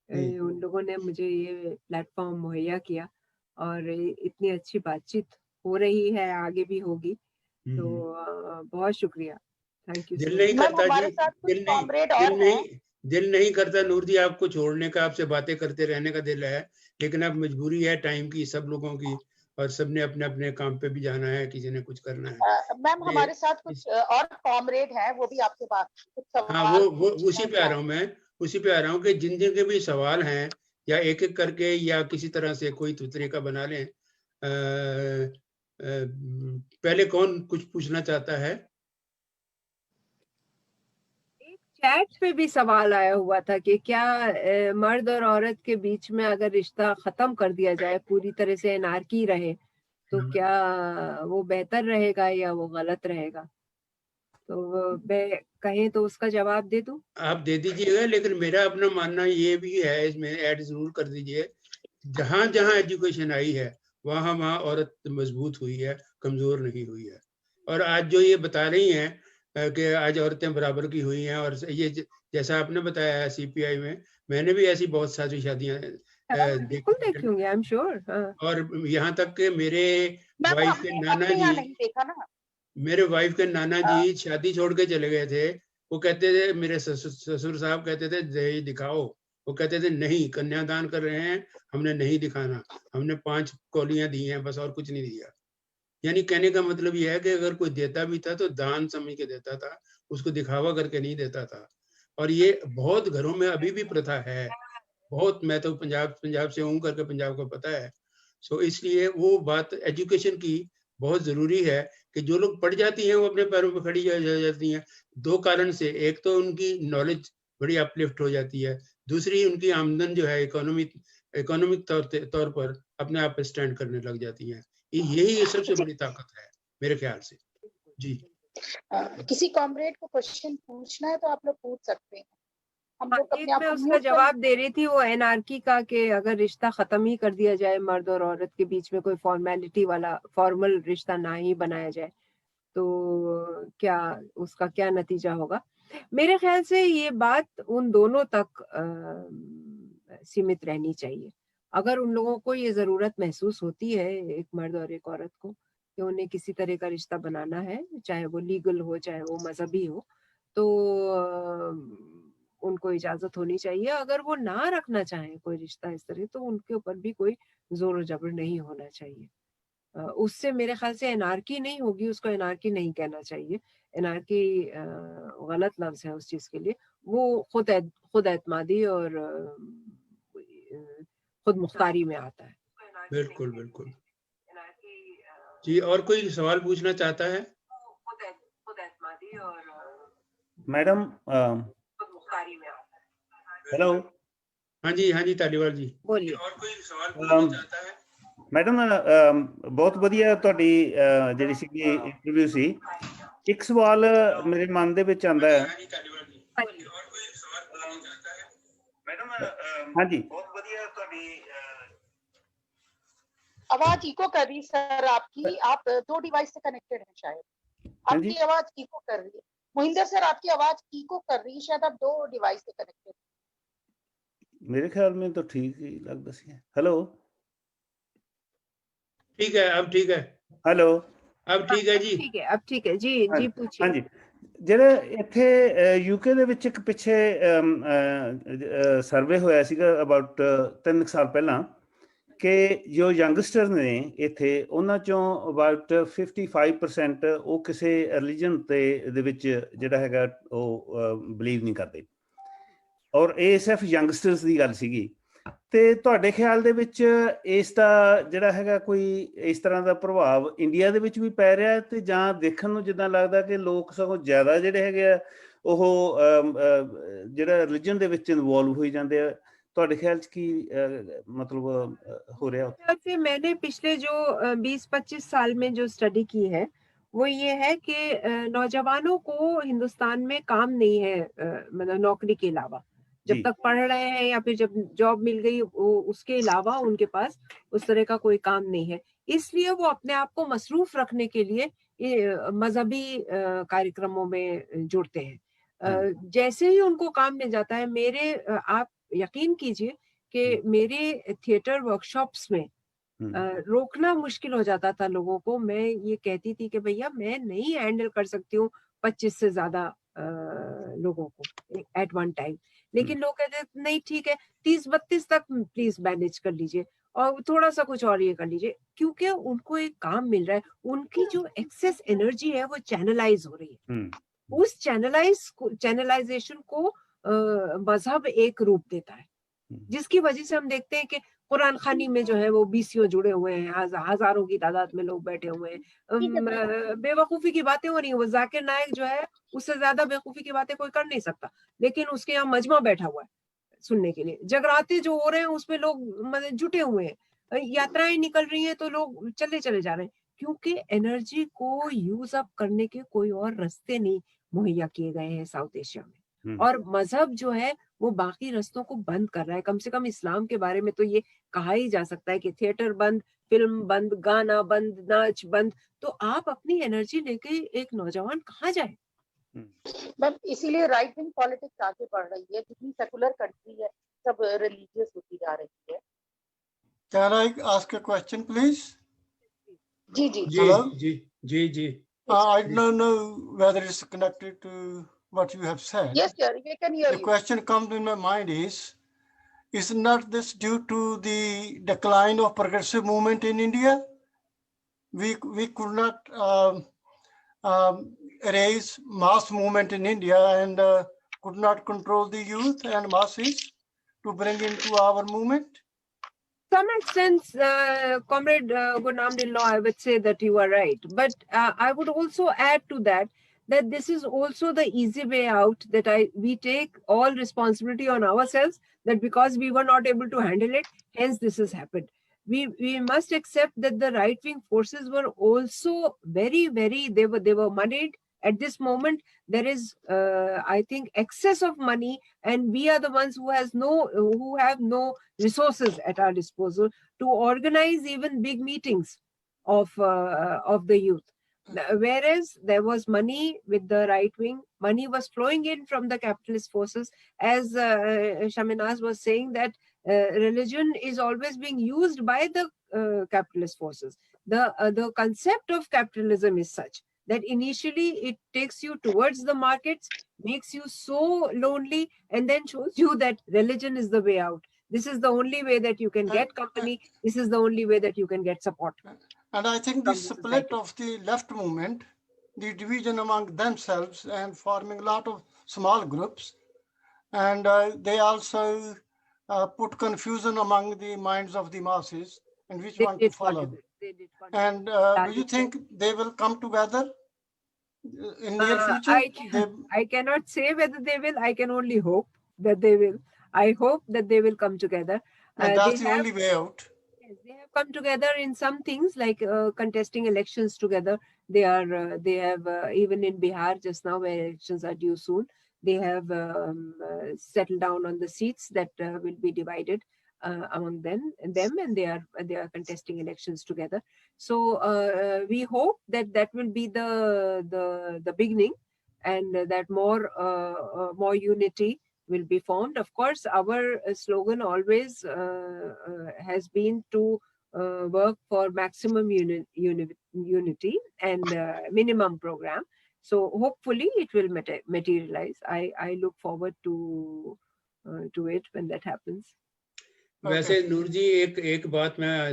उन लोगों ने मुझे ये प्लेटफॉर्म मुहैया किया और इतनी अच्छी बातचीत हो रही है, आगे भी होगी। तो बहुत शुक्रिया, थैंक यू दिल सो नहीं मच। करता जी, हमारे साथ कुछ कॉमरेड और हैं। दिल नहीं करता नूर जी आपको छोड़ने का, आपसे बातें करते रहने का दिल है, लेकिन अब मजबूरी है टाइम की, सब लोगों की, और सबने अपने अपने काम पे भी जाना है, किसी ने कुछ करना है। मैम हमारे साथ कुछ और कॉमरेड हैं, वो भी आपसे बात कुछ हाँ, सवाल वो उसी पे आ रहा हूँ मैं, उसी पे आ रहा हूँ कि जिन जिन के भी सवाल हैं या एक एक करके या किसी तरह से कोई तो तरीका बना लें। पहले कौन कुछ पूछना चाहता है? चैट पे भी सवाल आया हुआ था कि क्या मर्द और औरत के बीच में अगर रिश्ता खत्म कर दिया जाए, पूरी तरह से एनार्की रहे, तो क्या वो बेहतर रहेगा या वो गलत रहेगा? तो मैं कहें तो उसका जवाब दे दूं? आप दे दीजिएगा, लेकिन मेरा अपना मानना ये भी है, इसमें ऐड जरूर कर दीजिए, जहां जहां एजुकेशन आई है वहां वहां औरत मजबूत हुई है, कमजोर नहीं हुई है। और आज जो ये बता रही हैं कि आज औरतें बराबर की हुई हैं, और ये जैसा आपने बताया है सीपीआई में, मैंने भी ऐसी बहुत सारी शादियां बिल्कुल देखी, देखूंगी, आई एम श्योर। और यहाँ तक के मेरे मैम वाइफ के हमने नाना अपने जी, यहाँ नहीं देखा ना। मेरे वाइफ के नाना जी शादी छोड़ के चले गए थे। वो कहते थे, मेरे ससुर साहब कहते थे दहेज दिखाओ, वो कहते थे नहीं, कन्यादान कर रहे हैं, हमने नहीं दिखाना, हमने 5 कौलियां दी हैं बस, और कुछ नहीं दिया। यानी कहने का मतलब यह है कि अगर कोई देता भी था तो दान समझ के देता था, उसको दिखावा करके नहीं देता था। और ये बहुत घरों में अभी भी प्रथा है, बहुत। मैं तो पंजाब से हूँ करके पंजाब को पता है। सो इसलिए वो बात एजुकेशन की बहुत जरूरी है कि जो लोग पढ़ जाती हैं वो अपने पैरों पर खड़ी जा जाती हैं। 2 कारण से, एक तो उनकी नॉलेज बड़ी अपलिफ्ट हो जाती है, दूसरी उनकी आमदन जो है इकोनॉमिक तौर पर अपने आप पे स्टैंड करने लग जाती है। यही सबसे बड़ी ताकत है मेरे ख्याल से। जी, किसी कॉमरेड को क्वेश्चन पूछना है तो आप लोग पूछ सकते हैं। हम लोग एक अपने आप मैं को उसका म्यूट कर। जवाब दे रही थी, वो एनआरकी का, कि अगर रिश्ता खत्म ही कर दिया जाए, मर्द और औरत के बीच में कोई फॉर्मेलिटी वाला फॉर्मल रिश्ता ना ही बनाया जाए, तो क्या उसका क्या नतीजा होगा? मेरे ख्याल से ये बात उन दोनों तक सीमित रहनी चाहिए। अगर उन लोगों को ये जरूरत महसूस होती है, एक मर्द और एक औरत को, कि उन्हें किसी तरह का रिश्ता बनाना है, चाहे वो लीगल हो चाहे वो मजहबी हो, तो उनको इजाजत होनी चाहिए। अगर वो ना रखना चाहें कोई रिश्ता इस तरह, तो उनके ऊपर भी कोई जोर जबर नहीं होना चाहिए। उससे मेरे ख्याल से एनार्की नहीं होगी, उसको एनार्की नहीं कहना चाहिए। एनार्की गलत लफ्ज है उस चीज के लिए। वो खुद एतमादी और खुद मुख्तारी में आता है। बिल्कुल बिल्कुल जी। और कोई सवाल पूछना चाहता है? Madam hello. हाँ जी तालीवाल जी बोलिए। और कोई सवाल पूछना चाहता है? मैडम बहुत ਵਧੀਆ ਤੁਹਾਡੀ ਜਿਹੜੀ ਸੀ ਇੰਟਰਵਿਊ ਸੀ। ਇੱਕ ਸਵਾਲ ਮੇਰੇ ਮਨ ਦੇ ਵਿੱਚ ਆਂਦਾ ਹੈ। हाँ जी तालीवाल जी और कोई सवाल पूछना चाहता है? मैडम हाँ जी बहुत बढ़िया ਤੁਹਾਡੀ आवाज इको कर रही सर आपकी, आप 2 डिवाइस से कनेक्टेड हैं शायद। आपकी आवाज इको कर रही है मोहिंदर सर, आपकी आवाज इको कर रही है, शायद आप 2 डिवाइस से कनेक्टेड। मेरे ख्याल में तो ठीक ही लगता सी। हेलो ठीक है, अब ठीक है। हेलो अब ठीक है जी। ठीक है, अब ठीक है जी। जी पूछिए। हाँ जी। ਜਿਹੜੇ ਇੱਥੇ ਯੂਕੇ ਦੇ ਵਿੱਚ ਇੱਕ ਪਿੱਛੇ ਸਰਵੇ ਹੋਇਆ ਸੀਗਾ ਅਬਾਊਟ 3 ਸਾਲ ਪਹਿਲਾਂ ਕਿ ਜੋ ਯੰਗਸਟਰ ਨੇ ਇੱਥੇ ਉਹਨਾਂ ਚੋਂ ਅਬਾਊਟ 55% ਉਹ ਕਿਸੇ ਰਿਲੀਜਨ ਦੇ ਵਿੱਚ ਜਿਹੜਾ ਹੈਗਾ ਉਹ ਬਲੀਵ ਨਹੀਂ ਕਰਦੇ। ਔਰ ਇਹ ਸਿਰਫ ਯੰਗਸਟਰਸ ਦੀ ਗੱਲ ਸੀਗੀ। ਤੇ ਤੁਹਾਡੇ ਖਿਆਲ ਦੇ ਵਿੱਚ ਇਸ ਦਾ ਜਿਹੜਾ ਹੈਗਾ ਕੋਈ ਇਸ ਤਰ੍ਹਾਂ ਦਾ ਪ੍ਰਭਾਵ ਇੰਡੀਆ ਦੇ ਵਿੱਚ ਵੀ ਪੈ ਰਿਹਾ ਤੇ ਜਾਂ ਦੇਖਣ ਨੂੰ ਜਿੱਦਾਂ ਲੱਗਦਾ ਕਿ ਲੋਕ ਸਗੋਂ ਜ਼ਿਆਦਾ ਜਿਹੜੇ ਹੈਗੇ ਆ ਉਹ ਜਿਹੜਾ ਰਿਲੀਜਨ ਦੇ ਵਿੱਚ ਇਨਵੋਲਵ ਹੋਈ ਜਾਂਦੇ ਆ। ਤੁਹਾਡੇ ਖਿਆਲ 'ਚ ਕੀ मतलब हो रहा है? से मैंने पिछले जो 20-25 साल में जो स्टडी की है वो ये है कि नौजवानों को हिंदुस्तान में काम नहीं है, मतलब नौकरी के अलावा जब तक पढ़ रहे हैं या फिर जब जॉब मिल गई उसके अलावा उनके पास उस तरह का कोई काम नहीं है। इसलिए वो अपने आप को मसरूफ रखने के लिए मजहबी कार्यक्रमों में जुड़ते हैं। जैसे ही उनको काम मिल जाता है, मेरे आप यकीन कीजिए कि मेरे थिएटर वर्कशॉप्स में रोकना मुश्किल हो जाता था लोगों को। मैं ये कहती थी कि भैया मैं नहीं हैंडल कर सकती हूँ 25 से ज्यादा लोगों को एट वन टाइम। लेकिन लोग कहते नहीं ठीक है 30-32 तक प्लीज मैनेज कर लीजिए और थोड़ा सा कुछ और ये कर लीजिए, क्योंकि उनको एक काम मिल रहा है। उनकी जो एक्सेस एनर्जी है वो चैनलाइज हो रही है। उस चैनलाइजेशन को मजहब एक रूप देता है, जिसकी वजह से हम देखते हैं कि कुरान खानी में जो है वो बीसियों जुड़े हुए हैं, हजारों की तादाद में लोग बैठे हुए हैं। बेवकूफी की बातें हो रही हैं। वो जाकिर नायक जो है उससे ज्यादा बेवकूफी की बातें कोई कर नहीं सकता, लेकिन उसके यहाँ मजमा बैठा हुआ है सुनने के लिए। जगराते जो हो रहे हैं उसमें लोग मतलब जुटे हुए हैं। यात्राएं निकल रही हैं तो लोग चले जा रहे हैं, क्योंकि एनर्जी को यूज अप करने के कोई और रास्ते नहीं मुहैया किए गए हैं साउथ एशिया में। और मजहब जो है वो बाकी रास्तों को बंद कर रहा है। कम से कम इस्लाम के बारे में तो ये कहा ही जा सकता है कि थिएटर बंद, फिल्म बंद, गाना बंद, नाच बंद। तो आप अपनी एनर्जी लेके एक नौजवान कहाँ जाए? मैम इसीलिए राइट विंग पॉलिटिक्स आगे बढ़ रही है। जितनी सेकुलर कंट्री है सब रिलीजियस होती जा रही है। Can I ask a question, please? Ji ji ji I don't know whether it's connected to what you have said. Yes sir, we can hear you. The question comes in my mind is not this due to the decline of progressive movement in India? We could not raise mass movement in India and could not control the youth and masses to bring into our movement? Some extent, Comrade Gurnam Dillo, I would say that you are right. But I would also add to that this is also the easy way out, that we take all responsibility on ourselves, that because we were not able to handle it, hence this has happened. We must accept that the right-wing forces were also very, they were moneyed. At this moment, there is, I think, excess of money, and we are the ones who have no resources at our disposal to organize even big meetings of the youth. Whereas there was money with the right wing, money was flowing in from the capitalist forces. As Shaminaz was saying, that religion is always being used by the capitalist forces. The concept of capitalism is such that initially it takes you towards the markets, makes you so lonely, and then shows you that religion is the way out. This is the only way that you can get company. This is the only way that you can get support. And I think the split of the left movement, the division among themselves and forming a lot of small groups, and they also put confusion among the minds of the masses and which They one to did follow. contribute. They did contribute. And do you think they will come together in near future? I cannot say whether they will. I can only hope that they will. I hope that they will come together. And that's the only way out. Yes, they have come together in some things like contesting elections together. They have even in Bihar just now, where elections are due soon, they have settled down on the seats that will be divided among them, and they are contesting elections together. So we hope that will be the beginning, and that more unity will be formed. Of course, our slogan always has been to work for maximum unity and minimum program. So hopefully it will materialize. I look forward to it when that happens. वैसे नूर जी एक बात मैं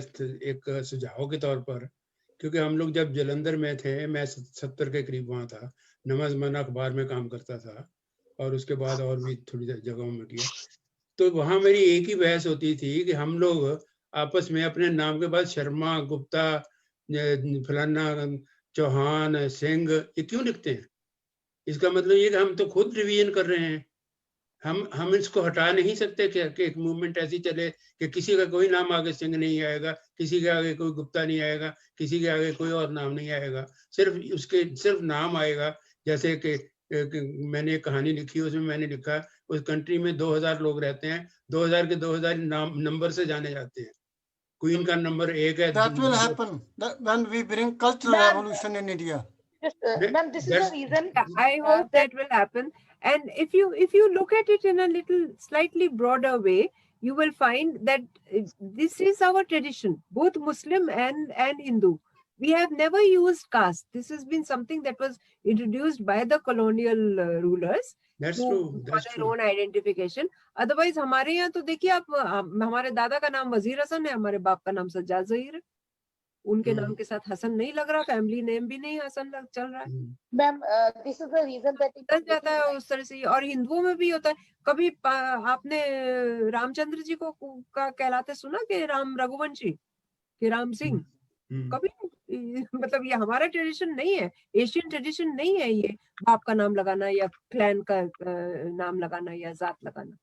एक सुझाव के तौर पर, क्योंकि हम लोग जब जलंधर में थे, मैं 70 के करीब वहाँ था, नमाज मना अखबार में काम करता था और उसके बाद और भी थोड़ी जगहों में किया, तो वहाँ मेरी एक ही बहस होती थी कि हम लोग आपस में अपने नाम के बाद शर्मा, गुप्ता, फलाना, चौहान, सिंह ये क्यों लिखते हैं? इसका मतलब ये कि हम तो खुद रिवीजन कर रहे हैं, हम इसको हटा नहीं सकते कि एक मूवमेंट ऐसी चले कि किसी का कोई नाम आगे सिंह नहीं आएगा, किसी के आगे कोई गुप्ता नहीं आएगा, किसी के आगे कोई और नाम नहीं आएगा, सिर्फ नाम आएगा। जैसे कि मैंने एक कहानी लिखी, उसमें मैंने लिखा उस कंट्री में 2000 लोग रहते हैं, 2000 के 2000 नंबर से जाने जाते हैं। क्वीन का नंबर 1 है। That will happen when we bring cultural revolution in India. Ma'am, this is the reason. I hope that will happen. And if you look at it in a slightly broader way, you will find that this is our tradition, both Muslim and Hindu. We have never used caste. This has been something that was introduced by the colonial rulers. That's true. For their own identification. Otherwise, हमारे यहाँ तो देखिए आप, हमारे दादा का नाम वजीर हसन है, हमारे बाप का नाम सज्जाद ज़हीर है, उनके नाम के साथ हसन नहीं लग रहा, फैमिली नेम भी नहीं हसन चल रहा है। Ma'am, this is the reason that बदल जाता है उस तरह से। और हिंदुओं में भी होता है। कभी आपने रामचंद्र जी को कहलाते सुना कि राम रघुवंशी, कि राम सिंह? कभी मतलब ये हमारा ट्रेडिशन नहीं है, एशियन ट्रेडिशन नहीं है ये बाप का नाम लगाना या क्लैन का नाम लगाना या जात लगाना।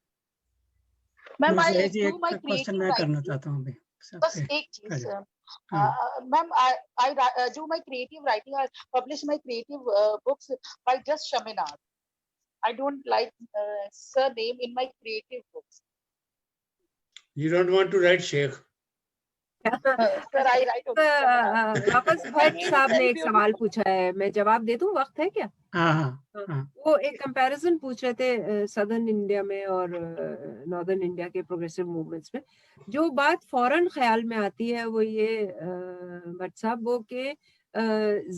मैम, एक क्वेश्चन मैं करना चाहता हूँ बस एक चीज। Ma'am, I do my creative writing. I publish my creative books by just Shaminaz. I don't like surname in my creative books. You don't want to write Sheikh? Sir, I write. वापस भट्ट साहब ने एक सवाल पूछा है, मैं जवाब दे दूं? वक्त है क्या? वो एक कंपैरिजन पूछ रहे थे सदर्न इंडिया में और नॉर्दर्न इंडिया के प्रोग्रेसिव मूवमेंट्स में। जो बात फौरन ख्याल में आती है वो ये भट्ट साहब, वो के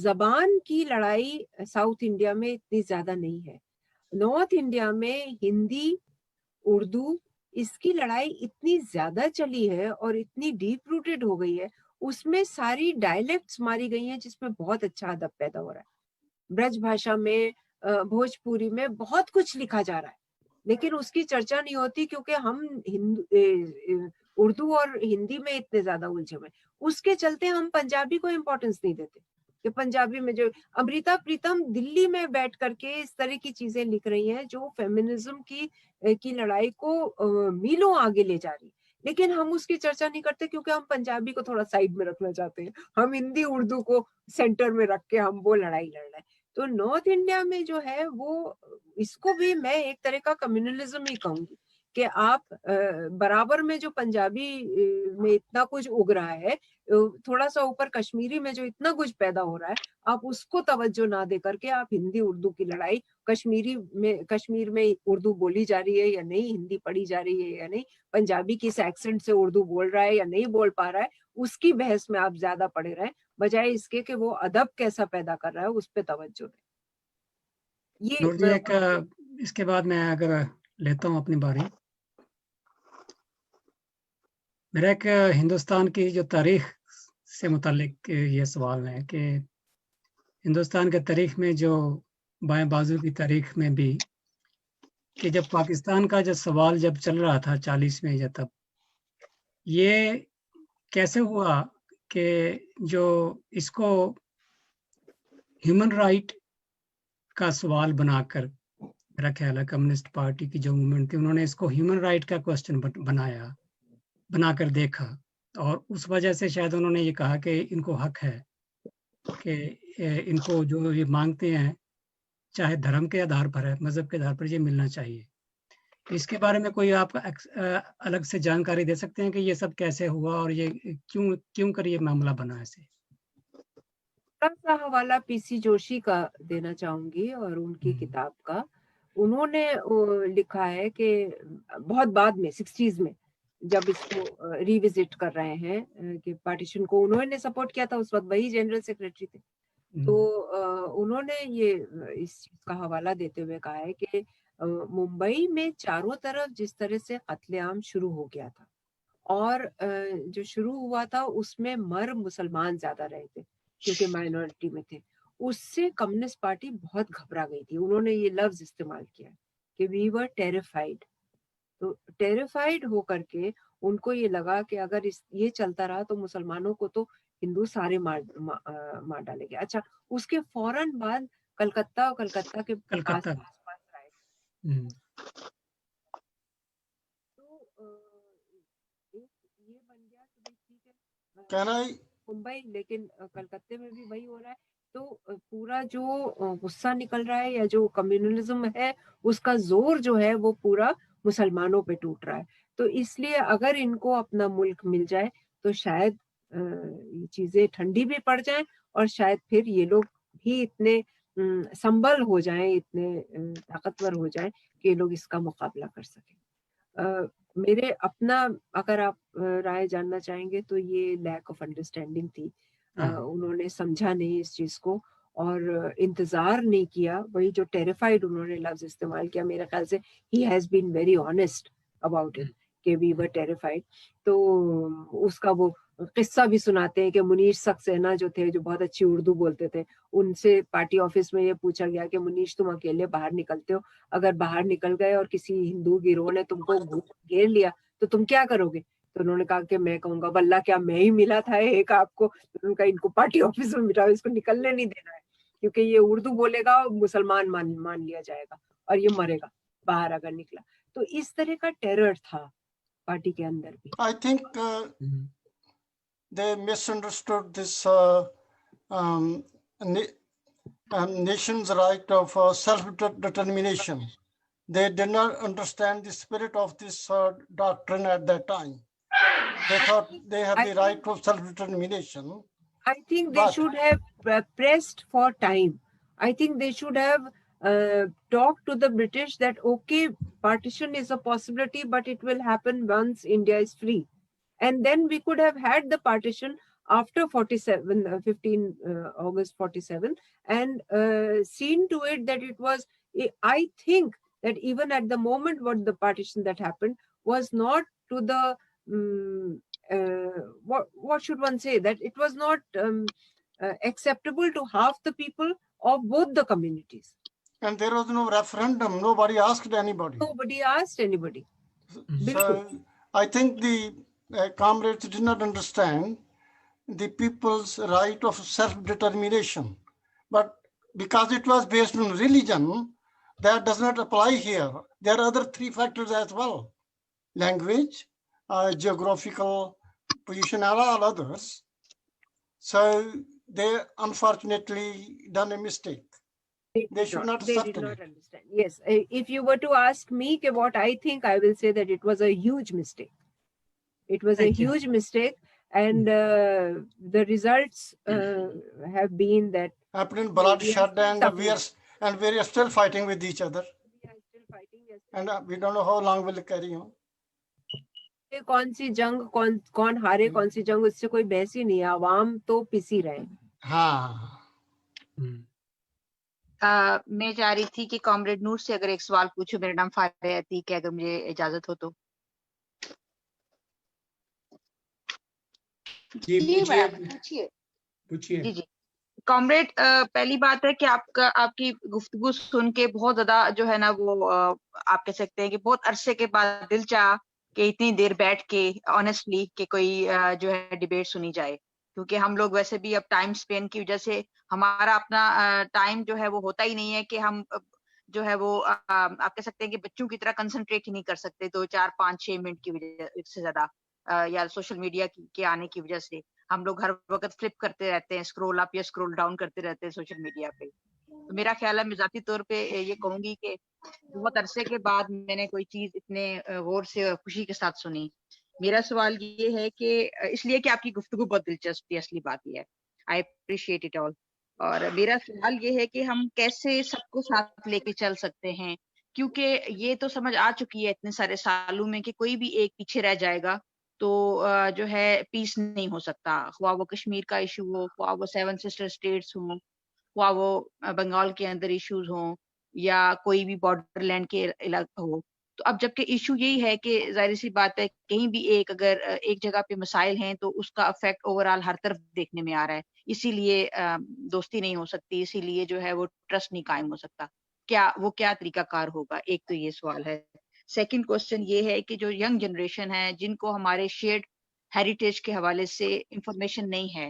जबान की लड़ाई साउथ इंडिया में इतनी ज्यादा नहीं है। नॉर्थ इंडिया में हिंदी, उर्दू, इसकी लड़ाई इतनी ज्यादा चली है और इतनी डीप रूटेड हो गई है, उसमें सारी डायलेक्ट्स मारी गई हैं जिसमें बहुत अच्छा अदब पैदा हो रहा है। ब्रज भाषा में, भोजपुरी में बहुत कुछ लिखा जा रहा है, लेकिन उसकी चर्चा नहीं होती क्योंकि हम उर्दू और हिंदी में इतने ज्यादा उलझे हुए। उसके चलते हम पंजाबी को इम्पोर्टेंस नहीं देते कि पंजाबी में जो अमृता प्रीतम दिल्ली में बैठ करके इस तरह की चीजें लिख रही हैं जो फेमिनिज्म की लड़ाई को मीलों आगे ले जा रही है, लेकिन हम उसकी चर्चा नहीं करते क्योंकि हम पंजाबी को थोड़ा साइड में रखना चाहते हैं। हम हिंदी उर्दू को सेंटर में रख के हम वो लड़ाई लड़ रहे हैं। तो नॉर्थ इंडिया में जो है वो, इसको भी मैं एक तरह का कम्युनलिज्म ही कहूंगी कि आप बराबर में जो पंजाबी में इतना कुछ उग रहा है, थोड़ा सा ऊपर कश्मीरी में जो इतना कुछ पैदा हो रहा है, आप उसको तवज्जो ना दे करके आप हिंदी उर्दू की लड़ाई, कश्मीर में उर्दू बोली जा रही है या नहीं, हिंदी पढ़ी जा रही है या नहीं, पंजाबी किस एक्सेंट से उर्दू बोल रहा है या नहीं बोल पा रहा है, उसकी बहस में आप ज्यादा पड़े रहे, बजाय इसके कि वो अदब कैसा पैदा कर रहा है उस पर तवज्जो दें। ये इसके बाद मैं अगर लेता हूँ अपनी बारी, मेरा एक हिंदुस्तान की जो तारीख से मुतालिक ये सवाल है कि हिंदुस्तान के तारीख में जो बाएं बाजू की तारीख में भी कि जब पाकिस्तान का जो सवाल जब चल रहा था 40 में, या तब ये कैसे हुआ कि जो इसको ह्यूमन राइट का सवाल बनाकर, मेरा ख्याल है कम्युनिस्ट पार्टी की जो मूवमेंट थी, उन्होंने इसको ह्यूमन राइट का क्वेश्चन बनाकर देखा, और उस वजह से शायद उन्होंने ये कहा कि इनको हक है कि इनको जो ये मांगते हैं, चाहे धर्म के आधार पर है, मजहब के आधार पर, ये मिलना चाहिए। इसके बारे में कोई आप अलग से जानकारी दे सकते हैं कि ये सब कैसे हुआ और ये क्यों कर ये मामला बना ऐसे? थोड़ा सा हवाला पीसी जोशी का देना चाहूंगी और उनकी किताब का। उन्होंने लिखा है कि बहुत बाद में 60s में जब इसको रिविजिट कर रहे हैं कि पार्टीशन को उन्होंने सपोर्ट किया था, उस वक्त वही जनरल सेक्रेटरी थे, तो उन्होंने ये इस चीज का हवाला देते हुए कहा है कि मुंबई में चारों तरफ जिस तरह से कत्लेआम शुरू हो गया था, और जो शुरू हुआ था उसमें मर मुसलमान ज्यादा रहे थे क्योंकि माइनॉरिटी में थे, उससे कम्युनिस्ट पार्टी बहुत घबरा गई थी। उन्होंने ये लफ्ज इस्तेमाल किया कि वी वर टेरिफाइड। तो टेरिफाइड होकर के उनको ये लगा कि अगर ये चलता रहा तो मुसलमानों को तो हिंदू सारे मार डालेंगे। अच्छा, उसके फौरन बाद कलकत्ता के आसपास आए, तो एक ये बन गया कि ठीक है मुंबई, लेकिन कलकत्ते में भी वही हो रहा है। तो पूरा जो गुस्सा निकल रहा है या जो कम्युनलिज्म है उसका जोर जो है वो पूरा मुसलमानों पे टूट रहा है। तो इसलिए अगर इनको अपना मुल्क मिल जाए तो शायद ये चीजें ठंडी भी पड़ जाएं और शायद फिर ये लोग भी इतने संबल हो जाएं, इतने ताकतवर हो जाएं कि ये लोग इसका मुकाबला कर सकें। मेरे अपना अगर आप राय जानना चाहेंगे तो ये लैक ऑफ अंडरस्टैंडिंग थी। उन्होंने समझा नहीं इस चीज को और इंतजार नहीं किया। वही जो टेरिफाइड उन्होंने लफ्ज इस्तेमाल किया, मेरे ख्याल से he has been very honest about it कि वी वर टेरिफाइड। तो उसका वो किस्सा भी सुनाते हैं कि मुनीश सक्सेना जो थे, जो बहुत अच्छी उर्दू बोलते थे, उनसे पार्टी ऑफिस में ये पूछा गया कि मुनीश तुम अकेले बाहर निकलते हो, अगर बाहर निकल गए और किसी हिंदू गिरोह ने तुमको घेर लिया तो तुम क्या करोगे? तो उन्होंने कहा कि मैं कहूंगा वल्ला क्या मैं ही मिला था एक आपको। तो उनका इनको पार्टी ऑफिस में मिटाओ, इसको निकलने नहीं देना है क्योंकि ये उर्दू बोलेगा और मुसलमान मान लिया जाएगा और ये मरेगा बाहर अगर निकला। तो इस तरह का टेरर था पार्टी के अंदर भी। I think they misunderstood this nation's right of self-determination. They did not understand the spirit of this doctrine at that time. They thought they had the right of self-determination. I think they should have pressed for time. I think they should have talked to the British that, okay, partition is a possibility, but it will happen once India is free. And then we could have had the partition after 15 August 47 and seen to it that it was, I think that even at the moment what the partition that happened was not to the, what should one say, that it was not acceptable to half the people of both the communities. And there was no referendum. Nobody asked anybody. Nobody asked anybody. So I think the comrades did not understand the people's right of self-determination. But because it was based on religion, that does not apply here. There are other three factors as well: language, geographical position, and all others. So they unfortunately done a mistake. They should not They did not understand. Yes, if you were to ask me what I think, I will say that it was a huge mistake. It was a huge mistake, and the results have been that happened bloodshed, and we are still fighting with each other. We are still fighting, yes. And we don't know how long will it carry on. कौन सी जंग कौन हारे कौन सी जंग, उससे कोई बहस ही नहीं है। आवाम तो पिसी रहे। हाँ। मैं चाह रही थी कि कॉमरेड नूर से अगर एक सवाल पूछूं। मेरा नाम फारिया अतीक है, अगर मुझे इजाजत हो तो। जी पूछिए। जी जी। कॉमरेड, पहली बात है कि आपकी गुफ्तगू सुन के बहुत ज्यादा जो है ना वो आप कह सकते हैं कि बहुत अरसे के बाद दिल चाहा कि इतनी देर बैठ के ऑनेस्टली कि कोई जो है डिबेट सुनी जाए, क्योंकि हम लोग वैसे भी अब टाइम स्पेन की वजह से हमारा अपना टाइम जो है वो होता ही नहीं है कि हम जो है वो आप कह सकते हैं कि बच्चों की तरह कंसंट्रेट ही नहीं कर सकते 2, 4, 5, 6 मिनट की वजह से ज्यादा या सोशल मीडिया के आने की वजह से हम लोग हर वक्त फ्लिप करते रहते हैं, स्क्रॉल अप या स्क्रॉल डाउन करते रहते हैं सोशल मीडिया पे। तो मेरा ख्याल है मैं जाती तौर पे ये कहूंगी कि बहुत अरसे के बाद मैंने कोई चीज इतने गौर से और खुशी के साथ सुनी। मेरा सवाल ये है कि इसलिए कि आपकी गुफ्तगू बहुत दिलचस्प थी, असली बात ये है, आई अप्रिशिएट इट ऑल। और मेरा सवाल ये है कि हम कैसे सबको साथ लेके चल सकते हैं, क्योंकि ये तो समझ आ चुकी है इतने सारे सालों में कि कोई भी एक पीछे रह जाएगा तो जो है पीस नहीं हो सकता, हुआ वो कश्मीर का इशू हो, हुआ वो 7 सिस्टर स्टेट्स हो, हुआ वो बंगाल के अंदर इश्यूज हों या कोई भी बॉर्डरलैंड के इलाका हो। तो अब जबकि इशू यही है कि जाहिर सी बात है कहीं भी एक अगर एक जगह पे मसाइल हैं तो उसका इफेक्ट ओवरऑल हर तरफ देखने में आ रहा है, इसीलिए दोस्ती नहीं हो सकती, इसीलिए जो है वो ट्रस्ट नहीं कायम हो सकता। क्या तरीकाकार होगा, एक तो ये सवाल है। सेकंड क्वेश्चन ये है कि जो यंग जनरेशन है जिनको हमारे शेयर्ड हेरिटेज के हवाले से इंफॉर्मेशन नहीं है,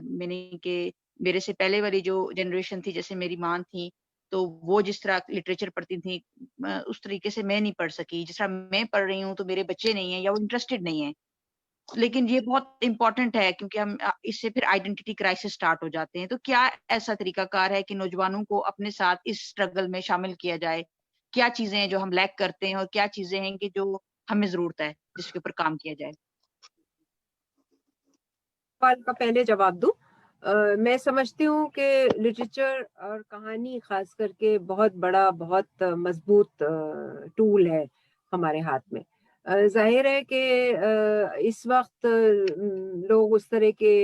मीनिंग कि मेरे से पहले वाली जो जनरेशन थी, जैसे मेरी माँ थी, तो वो जिस तरह लिटरेचर पढ़ती थी उस तरीके से मैं नहीं पढ़ सकी, जिस तरह मैं पढ़ रही हूँ तो मेरे बच्चे नहीं है या वो इंटरेस्टेड नहीं है। लेकिन ये बहुत इंपॉर्टेंट है क्योंकि हम इससे फिर आइडेंटिटी क्राइसिस स्टार्ट हो जाते हैं। तो क्या ऐसा तरीकाकार है कि नौजवानों को अपने साथ इस स्ट्रगल में शामिल किया जाए? क्या चीजें हैं जो हम लैक करते हैं और क्या चीजें हैं कि जो हमें जरूरत है जिसके ऊपर काम किया जाए? सवाल का पहले जवाब दूं। मैं समझती हूँ कि लिटरेचर और कहानी खास करके बहुत बड़ा, बहुत मजबूत टूल है हमारे हाथ में। जाहिर है कि इस वक्त लोग उस तरह के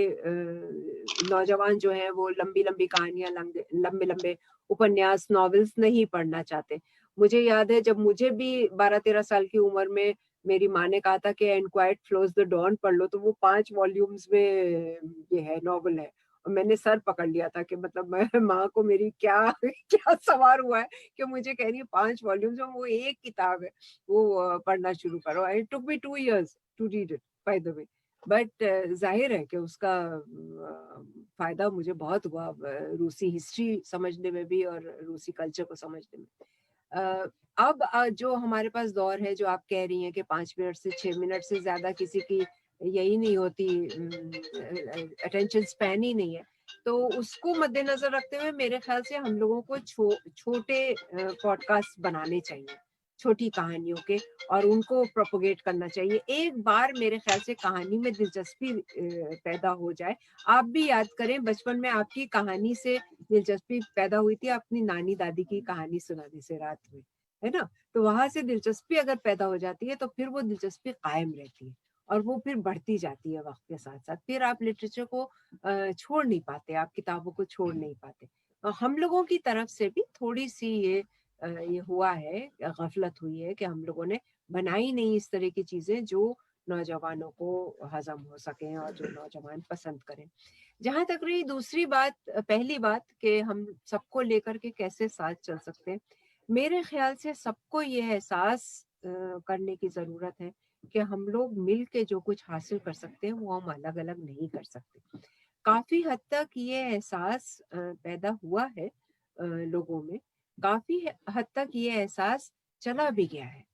नौजवान जो हैं वो लंबी लंबी कहानियां, लंबे लंबे उपन्यास, नॉवेल्स नहीं पढ़ना चाहते। मुझे याद है जब मुझे भी 12-13 साल की उम्र में मेरी माँ ने कहा था कि and quiet flows the Don पढ़ लो, तो वो 5 वॉल्यूम्स में ये है, नॉवल है। और मैंने सर पकड़ लिया था कि मतलब मैं माँ को मेरी क्या क्या सवार हुआ है कि मुझे कह रही है 5 वॉल्यूम्स में, वो एक किताब है, वो पढ़ना शुरू करो। It took me 2 years to read it by the way, but जाहिर है कि उसका फायदा मुझे बहुत हुआ रूसी हिस्ट्री समझने में भी और रूसी कल्चर को समझने में। अब जो हमारे पास दौर है, जो आप कह रही हैं कि 5 मिनट से 6 मिनट से ज्यादा किसी की यही नहीं होती, अटेंशन स्पैन ही नहीं है, तो उसको मद्देनजर रखते हुए मेरे ख्याल से हम लोगों को छोटे पॉडकास्ट बनाने चाहिए, छोटी कहानियों के, और उनको प्रोपोगेट करना चाहिए। एक बार मेरे ख्याल से कहानी में दिलचस्पी पैदा हो जाए। आप भी याद करें, बचपन में आपकी कहानी से दिलचस्पी पैदा हुई थी अपनी नानी दादी की कहानी सुनाने से रात में, है ना? तो वहां से दिलचस्पी अगर पैदा हो जाती है तो फिर वो दिलचस्पी कायम रहती है और वो फिर बढ़ती जाती है वक्त के साथ साथ। फिर आप लिटरेचर को छोड़ नहीं पाते, आप किताबों को छोड़ नहीं पाते। हम लोगों की तरफ से भी थोड़ी सी ये हुआ है, गफलत हुई है कि हम लोगों ने बनाई नहीं इस तरह की चीजें जो नौजवानों को हजम हो सके और जो नौजवान पसंद करें। जहां तक रही दूसरी बात, पहली बात कि हम सबको लेकर के कैसे साथ चल सकते हैं, मेरे ख्याल से सबको ये एहसास करने की जरूरत है कि हम लोग मिल के जो कुछ हासिल कर सकते हैं वो हम अलग अलग नहीं कर सकते। काफी हद तक ये एहसास पैदा हुआ है लोगों में, काफी हद तक ये एहसास चला भी गया है,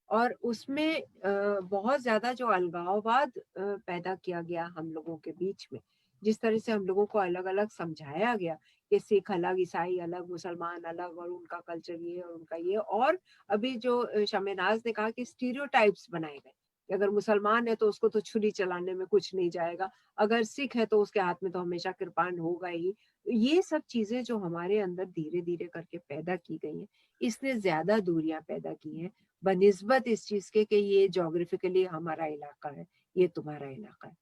और उसमें बहुत ज्यादा जो अलगाववाद पैदा किया गया हम लोगों के बीच में, जिस तरह से हम लोगों को अलग अलग समझाया गया कि सिख अलग, ईसाई अलग, मुसलमान अलग, और उनका कल्चर ये और उनका ये, और अभी जो शमेनाज ने कहा कि स्टीरियोटाइप्स बनाए गए कि अगर मुसलमान है तो उसको तो छुरी चलाने में कुछ नहीं जाएगा, अगर सिख है तो उसके हाथ में तो हमेशा कृपान होगा ही। ये सब चीजें जो हमारे अंदर धीरे धीरे करके पैदा की गई हैं, इसने ज्यादा दूरियां पैदा की हैं बनिस्बत इस चीज के कि ये जोग्राफिकली हमारा इलाका है, ये तुम्हारा इलाका है।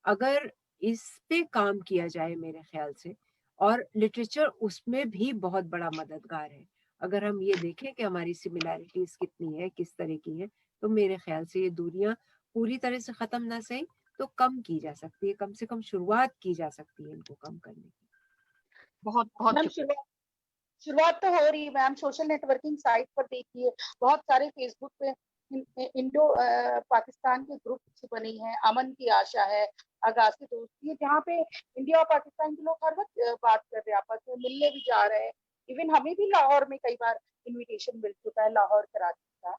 अगर इस पे काम किया जाए मेरे ख्याल से, और लिटरेचर उसमें भी बहुत बड़ा मददगार है, अगर हम ये देखें कि हमारी सिमिलैरिटीज कितनी है, किस तरह की है, तो मेरे ख्याल से ये दूरियां पूरी तरह से खत्म ना सही तो कम की जा सकती है, कम से कम शुरुआत की जा सकती है इनको कम करने की। बहुत बहुत मैम शुरुआत तो हो रही है मैम। सोशल नेटवर्किंग साइट पर देखिए, बहुत सारे फेसबुक पे इंडो पाकिस्तान के ग्रुप्स बने हैं। अमन की आशा है, आगाज़ी दोस्ती है, जहाँ पे इंडिया और पाकिस्तान के लोग हर वक्त बात कर रहे हैं, आपस में मिलने भी जा रहे हैं। इवन हमें भी लाहौर में कई बार इनविटेशन मिल चुका है, लाहौर कराची का।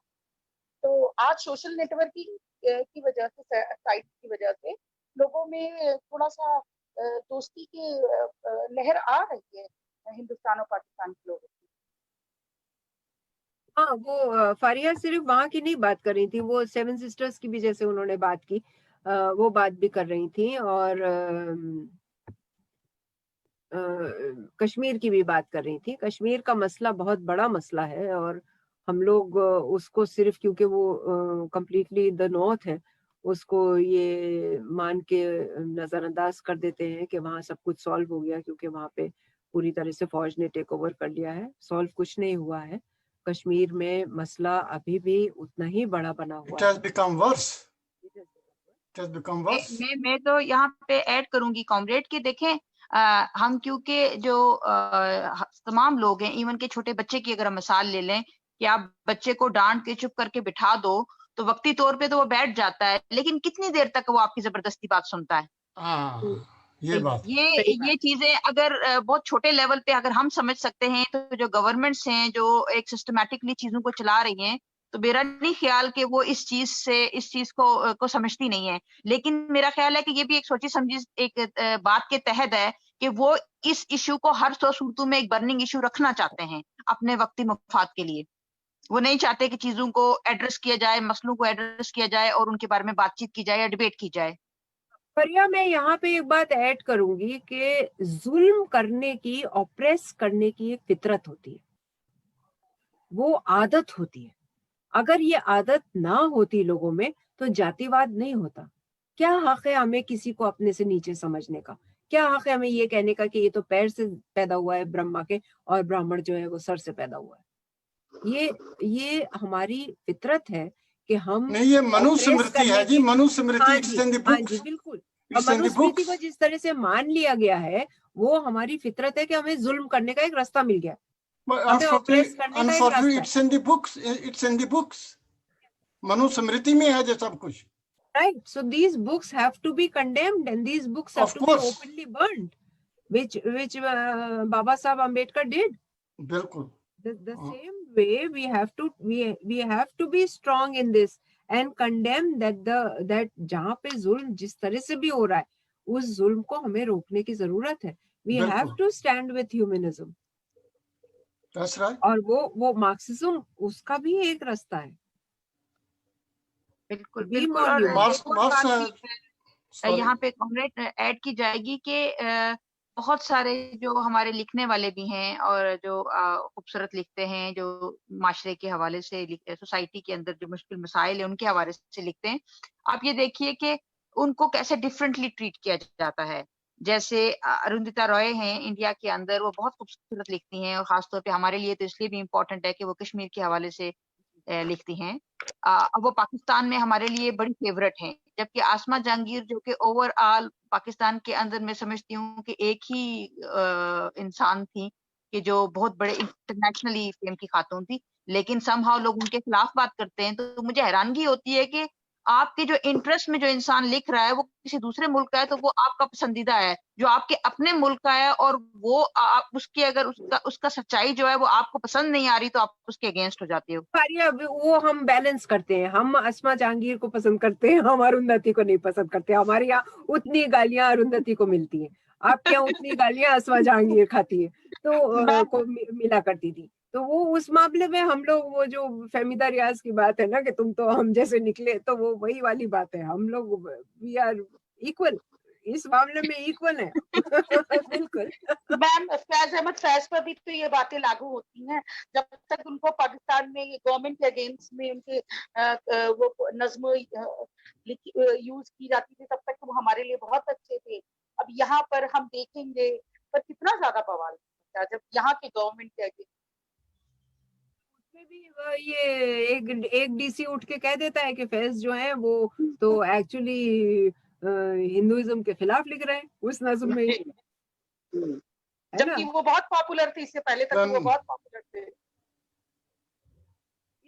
तो आज सोशल नेटवर्किंग की वजह से, साइट की वजह से लोगों में थोड़ा सा दोस्ती की लहर आ रही है हिंदुस्तान और पाकिस्तान के लोगों की। हाँ, वो फारिया सिर्फ वहाँ की नहीं बात कर रही थी, वो सेवन सिस्टर्स की भी जैसे उन्होंने बात की, वो बात भी कर रही थी, और कश्मीर की भी बात कर रही थी। कश्मीर का मसला बहुत बड़ा मसला है, और हम लोग उसको सिर्फ क्योंकि वो कंप्लीटली द नॉर्थ है, उसको ये मान के नजरअंदाज कर देते हैं कि वहाँ सब कुछ सॉल्व हो गया, क्योंकि वहाँ पे पूरी तरह से फौज ने टेक ओवर कर लिया है। सॉल्व कुछ नहीं हुआ है। कश्मीर में मसला अभी भी उतना ही बड़ा बना हुआ It has become worse. It has become worse. मैं तो यहाँ पे ऐड करूंगी कॉमरेड कि देखें, हम क्योंकि जो तमाम लोग हैं, इवन के छोटे बच्चे की अगर हम मिसाल ले लें कि आप बच्चे को डांट के चुप करके बिठा दो तो वक्ती तौर पे तो वो बैठ जाता है, लेकिन कितनी देर तक वो आपकी जबरदस्ती बात सुनता है। ये बात, ये चीजें अगर बहुत छोटे लेवल पे अगर हम समझ सकते हैं, तो जो गवर्नमेंट्स हैं जो एक सिस्टमैटिकली चीजों को चला रही हैं, तो मेरा नहीं ख्याल कि वो इस चीज को समझती नहीं है। लेकिन मेरा ख्याल है कि ये भी एक सोची समझी एक बात के तहत है कि वो इस इशू को हर सूरतों में एक बर्निंग इशू रखना चाहते हैं अपने वक्ती मफाद के लिए। वो नहीं चाहते कि चीजों को एड्रेस किया जाए, मसलों को एड्रेस किया जाए और उनके बारे में बातचीत की जाए या डिबेट की जाए। फरिया, मैं यहाँ पे एक बात ऐड करूंगी कि जुल्म करने की, ऑप्रेस करने की एक फितरत होती है, वो आदत होती है। अगर ये आदत ना होती लोगों में तो जातिवाद नहीं होता। क्या हक है हमें किसी को अपने से नीचे समझने का? क्या हक है हमें ये कहने का कि ये तो पैर से पैदा हुआ है ब्रह्मा के, और ब्राह्मण जो है वो सर से पैदा हुआ है? ये हमारी फितरत है कि हम नहीं, ये मनुस्मृति है जी, मनुस्मृति। हाँ जी, बिल्कुल। मनुस्मृति को जिस तरह से मान लिया गया है, वो हमारी फितरत है कि हमें जुल्म करने का एक रास्ता मिल गया। Unfortunately, it's in the books. It's in the books. Manusmriti में है जो सब कुछ। Right. So these books have to be condemned, and these books have to be openly burned, which Baba Saheb Ambedkar did. बिल्कुल। The same way we have to be strong in this and condemn that जहाँ पे जुल्म जिस तरह से भी हो रहा है, उस जुल्म को हमें रोकने की जरूरत है। We have to stand with humanism. That's right. और वो मार्क्सिज्म, उसका भी एक रास्ता है। बिल्कुल बिल्कुल। और यहाँ पे कॉमरेड ऐड की जाएगी कि बहुत सारे जो हमारे लिखने वाले भी हैं और जो खूबसूरत लिखते हैं, जो माशरे के हवाले से सोसाइटी के अंदर जो मुश्किल मसाइल है उनके हवाले से लिखते हैं। आप ये देखिए कि उनको कैसे डिफरेंटली ट्रीट किया जाता है। जैसे अरुंधिता रॉय हैं इंडिया के अंदर, वो बहुत खूबसूरत लिखती हैं और खासतौर पे हमारे लिए तो इसलिए भी इम्पोर्टेंट है कि वो कश्मीर के हवाले से लिखती हैं। वो पाकिस्तान में हमारे लिए बड़ी फेवरेट हैं। जबकि आसमा जहांगीर जो कि ओवरऑल पाकिस्तान के अंदर मैं समझती हूँ कि एक ही इंसान थी कि जो बहुत बड़े इंटरनेशनली फेम की खातून थी, लेकिन समहाउ लोग उनके खिलाफ बात करते हैं। तो मुझे हैरानगी होती है कि आपके जो इंटरेस्ट में जो इंसान लिख रहा है वो किसी दूसरे मुल्क का है तो वो आपका पसंदीदा है, जो आपके अपने मुल्क का है और वो आप उसकी अगर उसका सच्चाई जो है वो आपको पसंद नहीं आ रही तो आप उसके अगेंस्ट हो जाते हो। वो हम बैलेंस करते हैं। हम आसमा जहांगीर को पसंद करते हैं, हम अरुंधति को नहीं पसंद करते। हमारे यहाँ उतनी गालियां अरुंधति को मिलती हैं, आपके यहाँ उतनी गालियां आसमा जहांगीर खाती है, तो को मिला करती थी। तो वो उस मामले में हम लोग, वो जो फहमीदा रियाज की बात है ना कि तुम तो हम जैसे निकले, तो वो वही वाली बात है। हम लोग वी आर इक्वल, इस मामले में इक्वल है। बिल्कुल। मैम फैज अहमद फैज पर भी तो ये बातें लागू होती हैं। जब तक उनको पाकिस्तान में गवर्नमेंट के अगेंस्ट में उनके वो नज्म यूज की जाती थी, तब तक वो हमारे लिए बहुत अच्छे थे। अब यहाँ पर हम देखेंगे पर कितना ज्यादा बवाल होता है जब यहाँ के गवर्नमेंट के अगेंस्ट भी ये एक डीसी उठ के कह देता है कि फैज जो है वो तो एक्चुअली हिंदुइज्म के खिलाफ लिख रहे हैं उस नज्म में। है ना? जबकि वो बहुत पॉपुलर थे, इससे पहले तक तो वो बहुत पॉपुलर थे।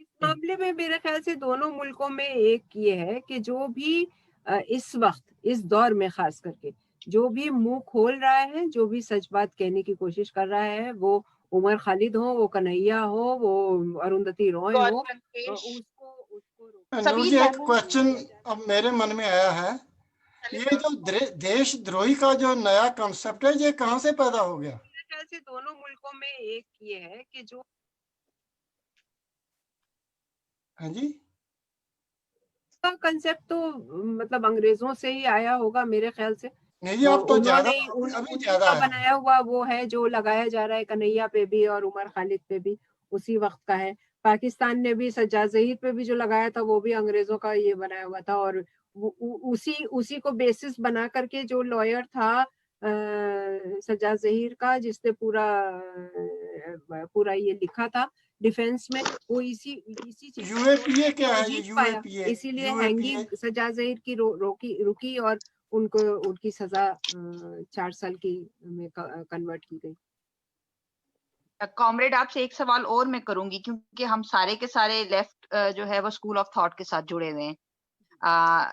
इस मामले में मेरे ख्याल से दोनों मुल्कों में एक ये है कि जो भी इस वक्त इस दौर में खास करके जो भी मुंह खोल रहा है, जो भी सच बात कहने की कोशिश कर रहा है, वो उमर खालिद हो, वो कन्हैया हो, वो अरुंधति रॉय हो, उसको मुझे एक क्वेश्चन अब मेरे मन में आया है, ये जो देशद्रोही का जो नया कॉन्सेप्ट है, ये कहाँ से पैदा हो गया? मेरे ख्याल से दोनों मुल्कों में एक ये है कि जो हाँ जी, कंसेप्ट तो मतलब अंग्रेजों से ही आया होगा मेरे ख्याल से। नहीं जी, अब तो ज्यादा, उन्होंने अभी ज्यादा है। बनाया हुआ वो है जो लगाया जा रहा है कन्हैया पे भी और उमर खालिद पे भी, उसी वक्त का है। पाकिस्तान ने भी सज्जाद ज़हीर पे भी जो लगाया था वो भी अंग्रेजों का ये बनाया हुआ था, और उसी को बेसिस बना करके जो लॉयर था सज्जाद ज़हीर का, जिसने पूरा ये लिखा था डिफेंस में, वो इसी चीज यूएपीए क्या है? ये यूएपीए, इसीलिए हैंगिंग सज्जाद ज़हीर की रुकी और उनको उनकी सजा 4 साल की में कन्वर्ट की गई। कॉमरेड, आपसे एक सवाल और मैं करूंगी, क्योंकि हम सारे के सारे लेफ्ट जो है वो स्कूल ऑफ थॉट के साथ जुड़े हुए हैं।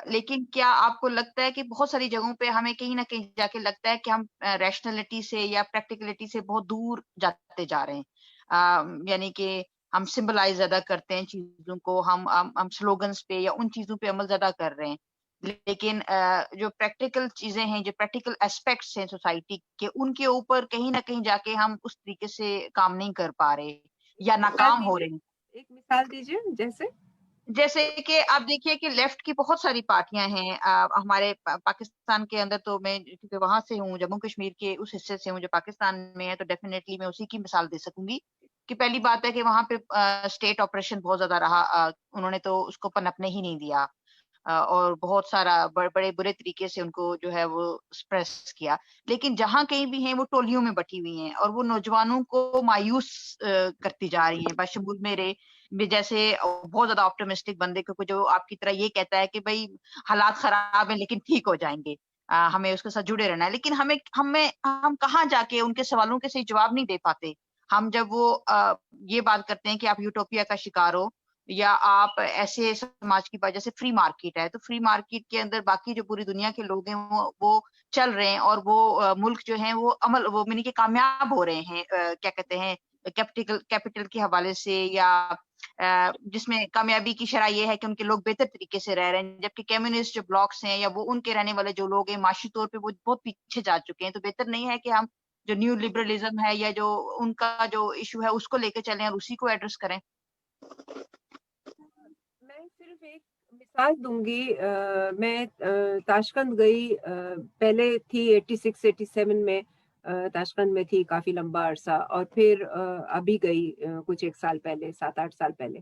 लेकिन क्या आपको लगता है कि बहुत सारी जगहों पे हमें कहीं ना कहीं जाके लगता है कि हम रैशनैलिटी से या प्रैक्टिकलिटी से बहुत दूर जाते जा रहे हैं? यानी कि हम सिंबलाइज ज्यादा करते हैं चीजों को, हम स्लोगन्स पे या उन चीजों पे अमल ज्यादा कर रहे हैं, लेकिन जो प्रैक्टिकल चीजें हैं, जो प्रैक्टिकल एस्पेक्ट्स हैं सोसाइटी के, उनके ऊपर कहीं ना कहीं जाके हम उस तरीके से काम नहीं कर पा रहे या नाकाम हो रहे हैं। एक मिसाल दीजिए। जैसे कि आप देखिए कि लेफ्ट की बहुत सारी पार्टियां हैं हमारे पाकिस्तान के अंदर। तो मैं क्योंकि वहां से हूँ, जम्मू कश्मीर के उस हिस्से से हूँ जो पाकिस्तान में है, तो डेफिनेटली मैं उसी की मिसाल दे सकूंगी कि पहली बात है कि वहां पे स्टेट ऑपरेशन बहुत ज्यादा रहा। उन्होंने तो उसको पनपने ही नहीं दिया और बहुत सारा बड़े बुरे तरीके से उनको जो है वो स्प्रेस किया। लेकिन जहां कहीं भी हैं वो टोलियों में बटी हुई हैं और वो नौजवानों को मायूस करती जा रही हैं, बशमूल मेरे भी जैसे बहुत ज्यादा ऑप्टिमिस्टिक बंदे को जो आपकी तरह ये कहता है कि भाई हालात खराब है लेकिन ठीक हो जाएंगे, हमें उसके साथ जुड़े रहना है। लेकिन हम कहाँ जाके उनके सवालों के सही जवाब नहीं दे पाते। हम जब वो ये बात करते हैं कि आप यूटोपिया का शिकार हो या आप ऐसे समाज की बात, जैसे फ्री मार्केट है, तो फ्री मार्केट के अंदर बाकी जो पूरी दुनिया के लोग हैं वो चल रहे हैं और वो मुल्क जो है वो मीनी के कामयाब हो रहे हैं, क्या कहते हैं, कैपिटल के हवाले से, या जिसमें कामयाबी की शरह ये है कि उनके लोग बेहतर तरीके से रह रहे हैं। जबकि कम्युनिस्ट जो ब्लॉक्स हैं या वो उनके रहने वाले जो लोग हैं माशी तौर पे वो बहुत पीछे जा चुके हैं। तो बेहतर नहीं है कि हम जो न्यू लिबरलिज्म है या जो उनका जो इशू है उसको लेके चलें और उसी को एड्रेस करें? मैं सिर्फ एक मिसाल दूंगी। मैं ताशकंद गई, पहले थी 86-87 में ताशकंद में थी काफी लंबा अरसा, और फिर अभी गई कुछ 1 साल पहले, 7-8 साल पहले।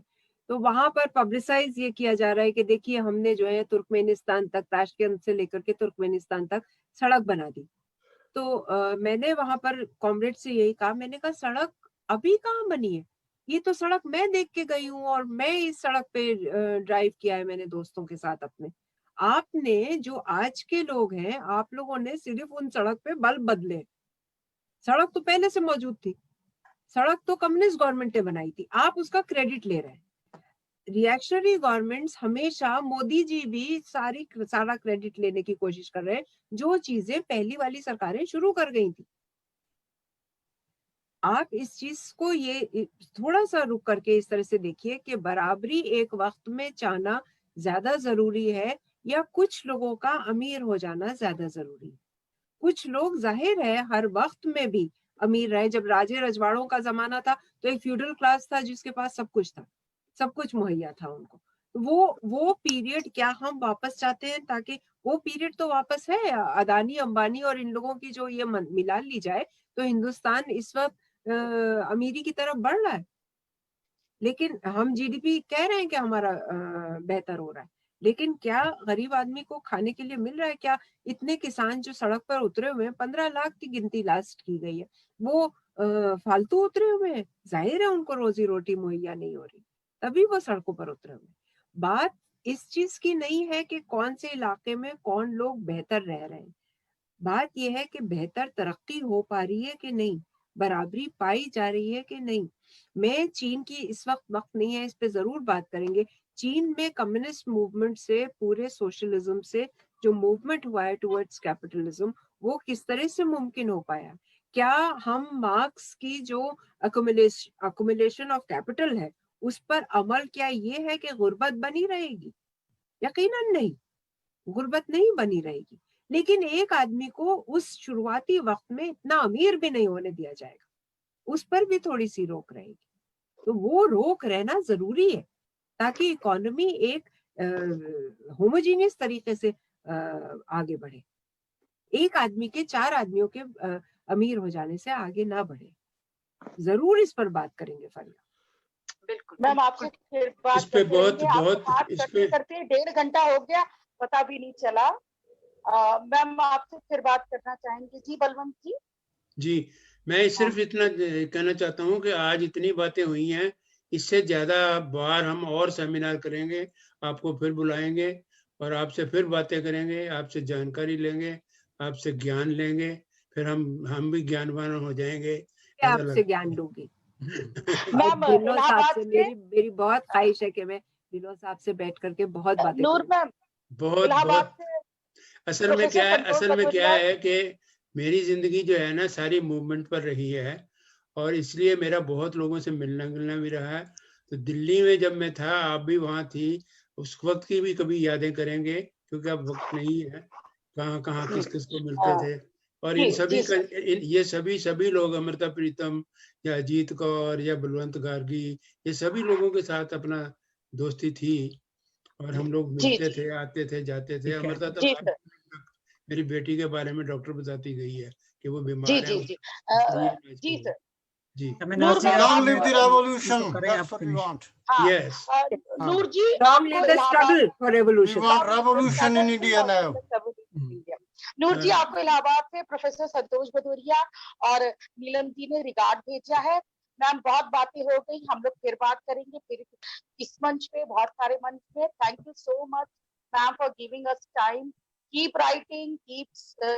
तो वहां पर पब्लिसाइज ये किया जा रहा है कि देखिए हमने जो है तुर्कमेनिस्तान तक, ताशकंद से लेकर के तुर्कमेनिस्तान तक सड़क बना दी। तो मैंने वहां पर कॉमरेड से यही कहा, मैंने कहा सड़क अभी कहाँ बनी है, ये तो सड़क मैं देख के गई हूँ और मैं इस सड़क पे ड्राइव किया है मैंने दोस्तों के साथ अपने। आपने जो आज के लोग हैं, आप लोगों ने सिर्फ उन सड़क पे बल्ब बदले, सड़क तो पहले से मौजूद थी, सड़क तो कम्युनिस्ट गवर्नमेंट ने बनाई थी, आप उसका क्रेडिट ले रहे हैं। रिएक्शनरी गवर्नमेंट्स हमेशा, मोदी जी भी सारा क्रेडिट लेने की कोशिश कर रहे हैं जो चीजें पहली वाली सरकारें शुरू कर गई थी। आप इस चीज को ये थोड़ा सा रुक करके इस तरह से देखिए कि बराबरी एक वक्त में चाहना ज्यादा जरूरी है या कुछ लोगों का अमीर हो जाना ज्यादा जरूरी है। कुछ लोग जाहिर है हर वक्त में भी अमीर रहे। जब राजे रजवाड़ों का जमाना था तो एक फ्यूडल क्लास था जिसके पास सब कुछ था, सब कुछ मुहैया था उनको। वो पीरियड क्या हम वापस चाहते हैं? ताकि वो पीरियड तो वापस है, अदानी अंबानी और इन लोगों की जो ये मिला ली जाए तो हिंदुस्तान इस वक्त अमीरी की तरफ बढ़ रहा है। लेकिन हम जीडीपी कह रहे हैं कि हमारा बेहतर हो रहा है, लेकिन क्या गरीब आदमी को खाने के लिए मिल रहा है? क्या इतने किसान जो सड़क पर उतरे हुए हैं, 15 लाख की गिनती लास्ट की गई है, वो फालतू उतरे हुए हैं? जाहिर है उनको रोजी रोटी मुहैया नहीं हो रही, तभी वो सड़कों पर उतरे हुए हैं। बात इस चीज की नहीं है कि कौन से इलाके में कौन लोग बेहतर रह रहे हैं। बात यह है कि बेहतर तरक्की हो पा रही है कि नहीं, बराबरी पाई जा रही है कि नहीं। मैं चीन की इस वक्त नहीं है, इस पे जरूर बात करेंगे। चीन में कम्युनिस्ट मूवमेंट से, पूरे सोशलिज्म से जो मूवमेंट हुआ है टुवर्ड्स कैपिटलिज्म, वो किस तरह से मुमकिन हो पाया? क्या हम मार्क्स की जो अकुमुलेशन ऑफ कैपिटल है उस पर अमल, क्या ये है कि गुर्बत बनी रहेगी? यकीनन नहीं, गुर्बत नहीं बनी रहेगी। लेकिन एक आदमी को उस शुरुआती वक्त में इतना अमीर भी नहीं होने दिया जाएगा, उस पर भी थोड़ी सी रोक रहेगी। तो वो रोक रहना जरूरी है ताकि इकोनॉमी एक होमोजीनियस तरीके से आगे बढ़े, एक आदमी के 4 आदमियों के अमीर हो जाने से आगे ना बढ़े। जरूर इस पर बात करेंगे फरिया। बिल्कुल मैम, आपसे फिर बात इस पे बहुत इस पे करते 1.5 घंटा हो गया, पता भी नहीं चला। मैम आपसे फिर बात करना चाहेंगे। जी बलवंत जी। जी, मैं सिर्फ इतना कहना चाहता हूँ कि आज इतनी बातें हुई हैं, इससे ज्यादा बार हम और सेमिनार करेंगे, आपको फिर बुलाएंगे और आपसे फिर बातें करेंगे, आपसे जानकारी लेंगे, आपसे ज्ञान लेंगे, फिर हम भी ज्ञानवान हो जाएंगे। आपसे ज्ञान लूंगी। दिलो साहब से मेरी बहुत ख्वाहिश है कि मैं दिलो साहब से बैठ करके बहुत बातें नूर मैम, बहुत असल में क्या है कि मेरी जिंदगी जो है ना सारी मूवमेंट पर रही है और इसलिए मेरा बहुत लोगों से मिलना गिलना भी रहा है। तो दिल्ली में जब मैं था, आप भी वहाँ थी, उस वक्त की भी कभी यादें करेंगे, क्योंकि अब वक्त नहीं है, कहाँ किस को मिलते थे। और इन सभी का ये सभी लोग, अमृता प्रीतम या अजीत कौर या बलवंत गार्गी, ये सभी लोगों के साथ अपना दोस्ती थी और हम लोग मिलते थे, आते थे, जाते थे। अमृता तो मेरी बेटी के बारे में डॉक्टर बताती गई है कि वो बीमार है। जी सर। जी, long live the revolution, that's what we want. Yes. Noor ji, long live the struggle for revolution. We want revolution in India now. नूर जी, आपको इलाहाबाद से प्रोफेसर संतोष भदौरिया और नीलम जी ने रिगार्ड भेजा है। मैम बहुत बातें हो गई, हम लोग फिर बात करेंगे, फिर इस मंच पे, बहुत सारे मंच पे। Thank you so much ma'am for giving us time. Keep writing, keep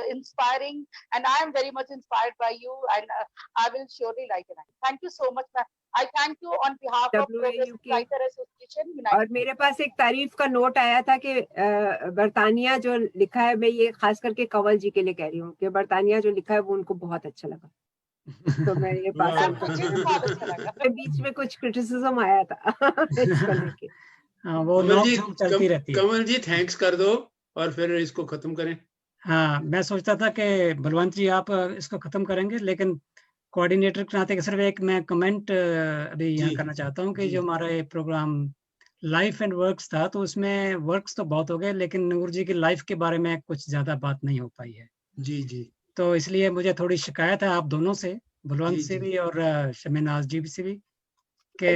inspiring, and I am very much inspired by you, and I will surely write it. Thank you so much, ma'am. I thank you on behalf of Progressive Writer Association. और मेरे पास एक तारीफ का नोट आया था कि बरतानिया जो लिखा है, मैं ये खास करके कंवल जी के लिए कह रही हूँ कि बरतानिया जो लिखा है वो उनको बहुत अच्छा लगा। तो मैं ये बात बीच में कुछ क्रिटिसिज्म आया था इसको लेके। वो चलती रहती है। कंवल जी थैंक्स कर दो और फिर इसको खत्म करें। हाँ, मैं सोचता था कि बलवंत जी आप इसको खत्म करेंगे, लेकिन कोऑर्डिनेटर के नाते सिर्फ एक मैं कमेंट अभी यहाँ करना चाहता हूँ कि जो हमारा ये प्रोग्राम लाइफ एंड वर्क्स था, तो उसमें वर्क्स तो बहुत हो गए, लेकिन नूर जी की लाइफ के बारे में कुछ ज्यादा बात नहीं हो पाई है। जी। तो इसलिए मुझे थोड़ी शिकायत है आप दोनों से, बलवंत से भी और शमीनाज जी से भी, कि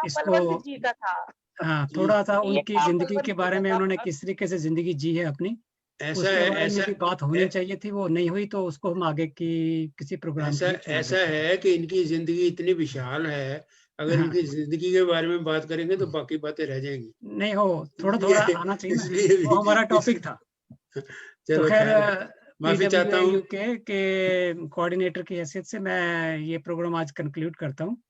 इसको हाँ थोड़ा सा उनकी जिंदगी के बारे में, उन्होंने किस तरीके से जिंदगी जी है अपनी, ऐसा बात होनी चाहिए थी, वो नहीं हुई। तो उसको हम आगे की किसी प्रोग्राम ऐसा है कि इनकी जिंदगी इतनी विशाल है, अगर इनकी जिंदगी के बारे में बात करेंगे तो बाकी बातें रह जाएंगी। नहीं हो, थोड़ा आना चाहिए, वो हमारा टॉपिक था। तो खैर माफी चाहता हूँ कि कोऑर्डिनेटर की हैसियत से मैं ये प्रोग्राम आज कंक्लूड करता हूँ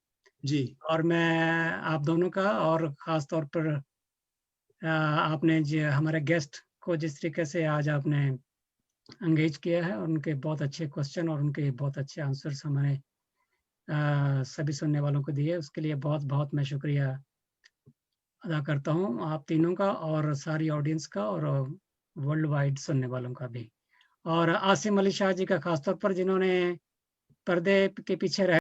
जी। और मैं आप दोनों का, और खास तौर पर आपने जो हमारे गेस्ट को जिस तरीके से आज आपने एंगेज किया है, और उनके बहुत अच्छे क्वेश्चन और उनके बहुत अच्छे आंसर्स हमारे सभी सुनने वालों को दिए, उसके लिए बहुत बहुत मैं शुक्रिया अदा करता हूँ आप तीनों का और सारी ऑडियंस का और वर्ल्ड वाइड सुनने वालों का भी। और आसिम अली शाह जी का खासतौर पर, जिन्होंने पर्दे के पीछे रह